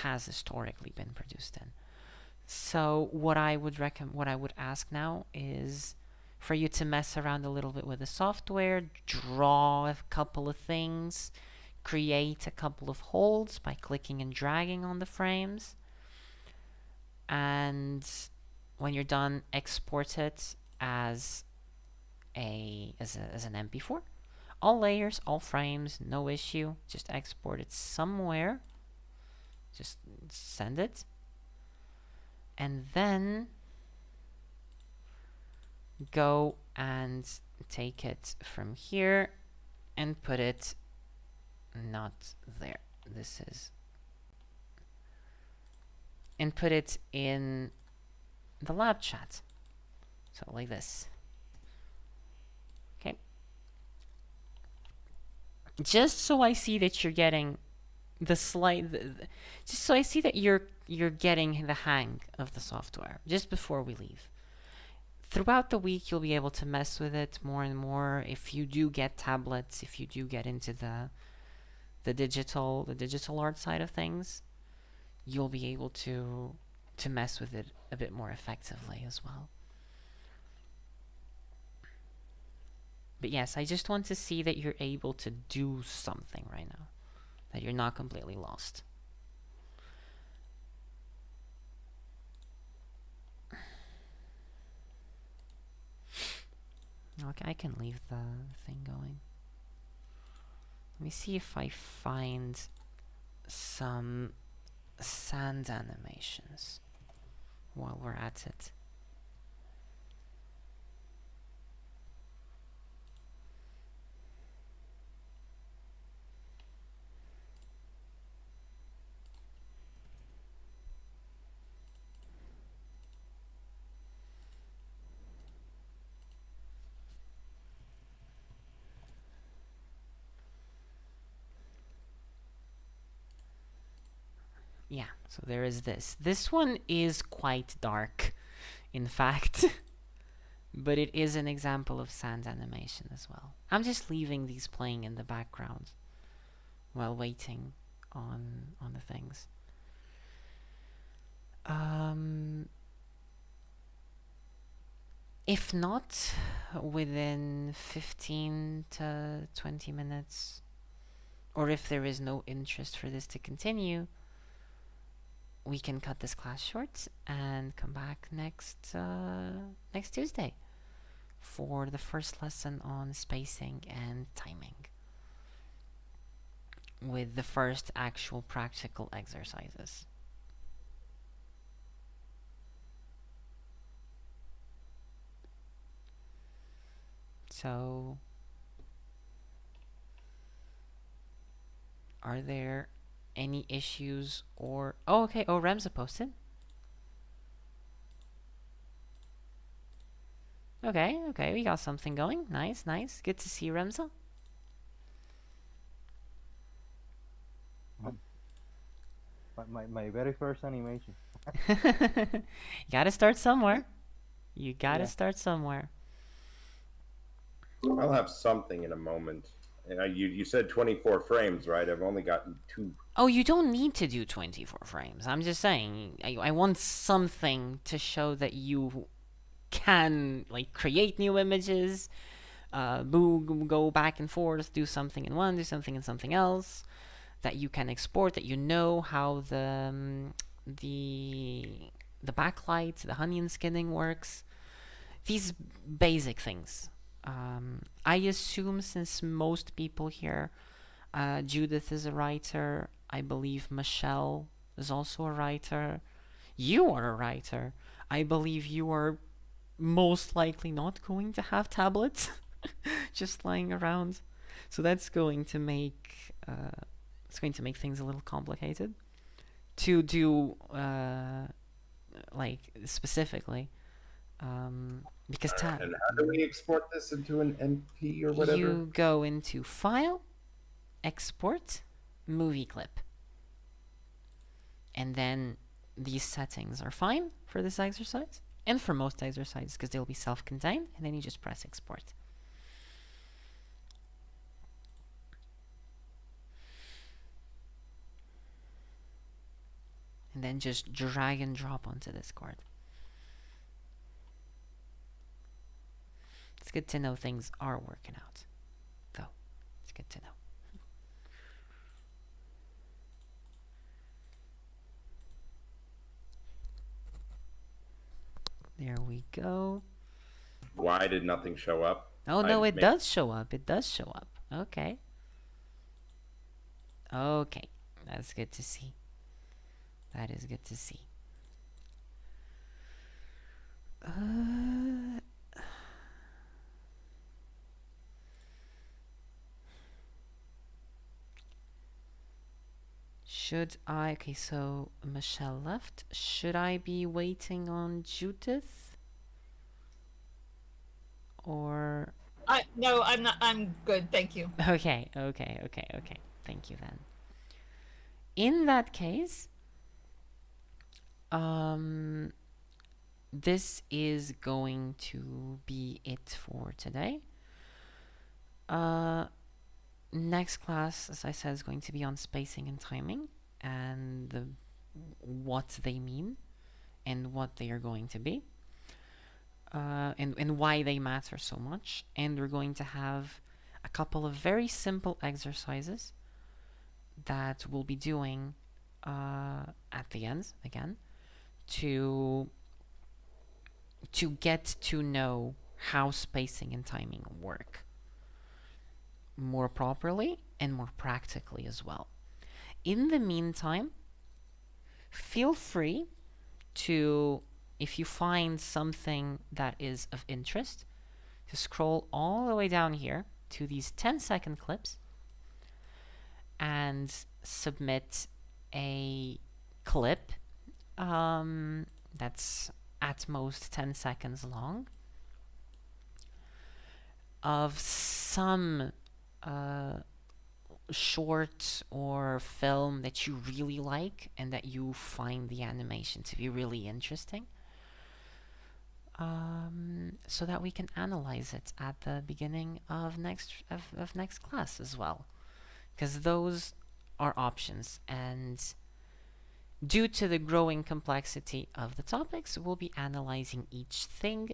has historically been produced in. So what I would ask now is for you to mess around a little bit with the software, draw a couple of things, create a couple of holds by clicking and dragging on the frames, and when you're done, export it as an MP4. All layers, all frames, no issue. Just export it somewhere. Just send it. And then go and take it from here and put it not there. This is. And put it in the lab chat. So like this. Okay. Just so I see that you're getting the slide, just so I see that you're getting the hang of the software just before we leave. Throughout the week, you'll be able to mess with it more and more. If you do get tablets, if you do get into the digital art side of things, you'll be able to mess with it a bit more effectively as well. But yes, I just want to see that you're able to do something right now, that you're not completely lost. Okay, I can leave the thing going. Let me see if I find some sand animations while we're at it. Yeah, so there is this. This one is quite dark, in fact. But it is an example of sand animation as well. I'm just leaving these playing in the background while waiting on the things. If not, within 15 to 20 minutes, or if there is no interest for this to continue, we can cut this class short and come back next Tuesday for the first lesson on spacing and timing, with the first actual practical exercises. So, are there any issues or... Oh, okay. Oh, Remza posted. Okay, okay. We got something going. Nice, nice. Good to see you, Remza. My very first animation. You gotta start somewhere. You gotta start somewhere. I'll have something in a moment. You said 24 frames, right? I've only gotten 2. Oh, you don't need to do 24 frames. I'm just saying, I want something to show that you can, like, create new images, go back and forth, do something in one, do something in something else, that you can export, that you know how the backlight, the onion skinning works. These basic things. I assume, since most people here, Judith is a writer, I believe Michelle is also a writer, you are a writer, I believe you are most likely not going to have tablets just lying around, so that's going to make things a little complicated to do like specifically, because And how do we export this into an MP or whatever? you go into File, Export, Movie Clip, and then these settings are fine for this exercise and for most exercises because they'll be self-contained, and then you just press Export. And then just drag and drop onto Discord. It's good to know things are working out, though. It's good to know. There we go. Why did nothing show up? Oh, no, it made- does show up. It does show up. Okay. Okay. That's good to see. That is good to see. Should I... Okay, so Michelle left. Should I be waiting on Judith? Or... No, I'm not. I'm good. Thank you. Okay. Thank you then. In that case, this is going to be it for today. Next class, as I said, is going to be on spacing and timing, and what they mean, and what they are going to be, and why they matter so much. And we're going to have a couple of very simple exercises that we'll be doing at the end, again, to get to know how spacing and timing work more properly and more practically as well. In the meantime, feel free to, if you find something that is of interest, to scroll all the way down here to these 10-second clips and submit a clip that's at most 10 seconds long of some short or film that you really like and that you find the animation to be really interesting, so that we can analyze it at the beginning of next class as well, because those are options, and due to the growing complexity of the topics, we'll be analyzing each thing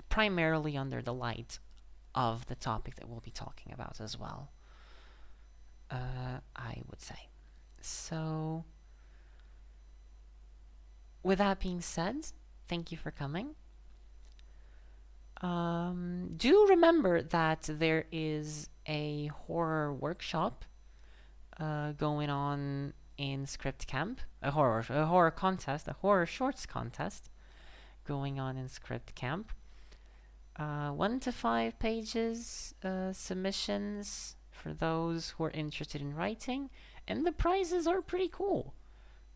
primarily under the light of the topic that we'll be talking about as well, I would say. So, with that being said, thank you for coming. Do remember that there is a horror workshop going on in Script Camp, a horror contest, a horror shorts contest going on in Script Camp. 1 to 5 pages submissions for those who are interested in writing, and the prizes are pretty cool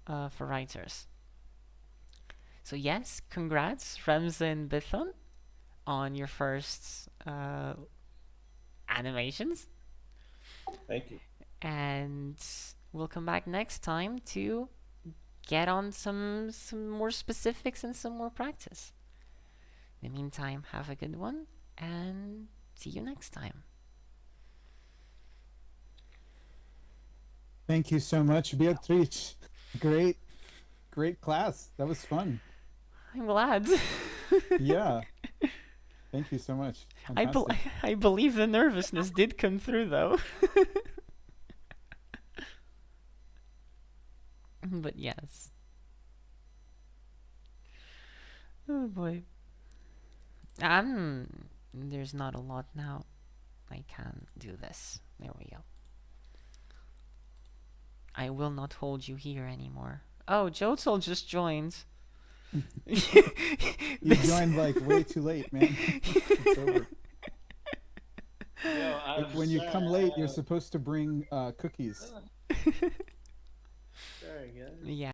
for writers. So yes, congrats, Remza and Bithon, on your first animations. Thank you. And we'll come back next time to get on some more specifics and some more practice. In the meantime, have a good one, and see you next time. Thank you so much, Beatrice. Great class. That was fun. I'm glad. Yeah. Thank you so much. Fantastic. I believe the nervousness did come through though. But yes. Oh boy. There's not a lot now. I can do this. There we go. I will not hold you here anymore. Oh, Jotol just joined. You joined like way too late, man. It's over. When you come late, you're supposed to bring cookies. Very good. Yeah.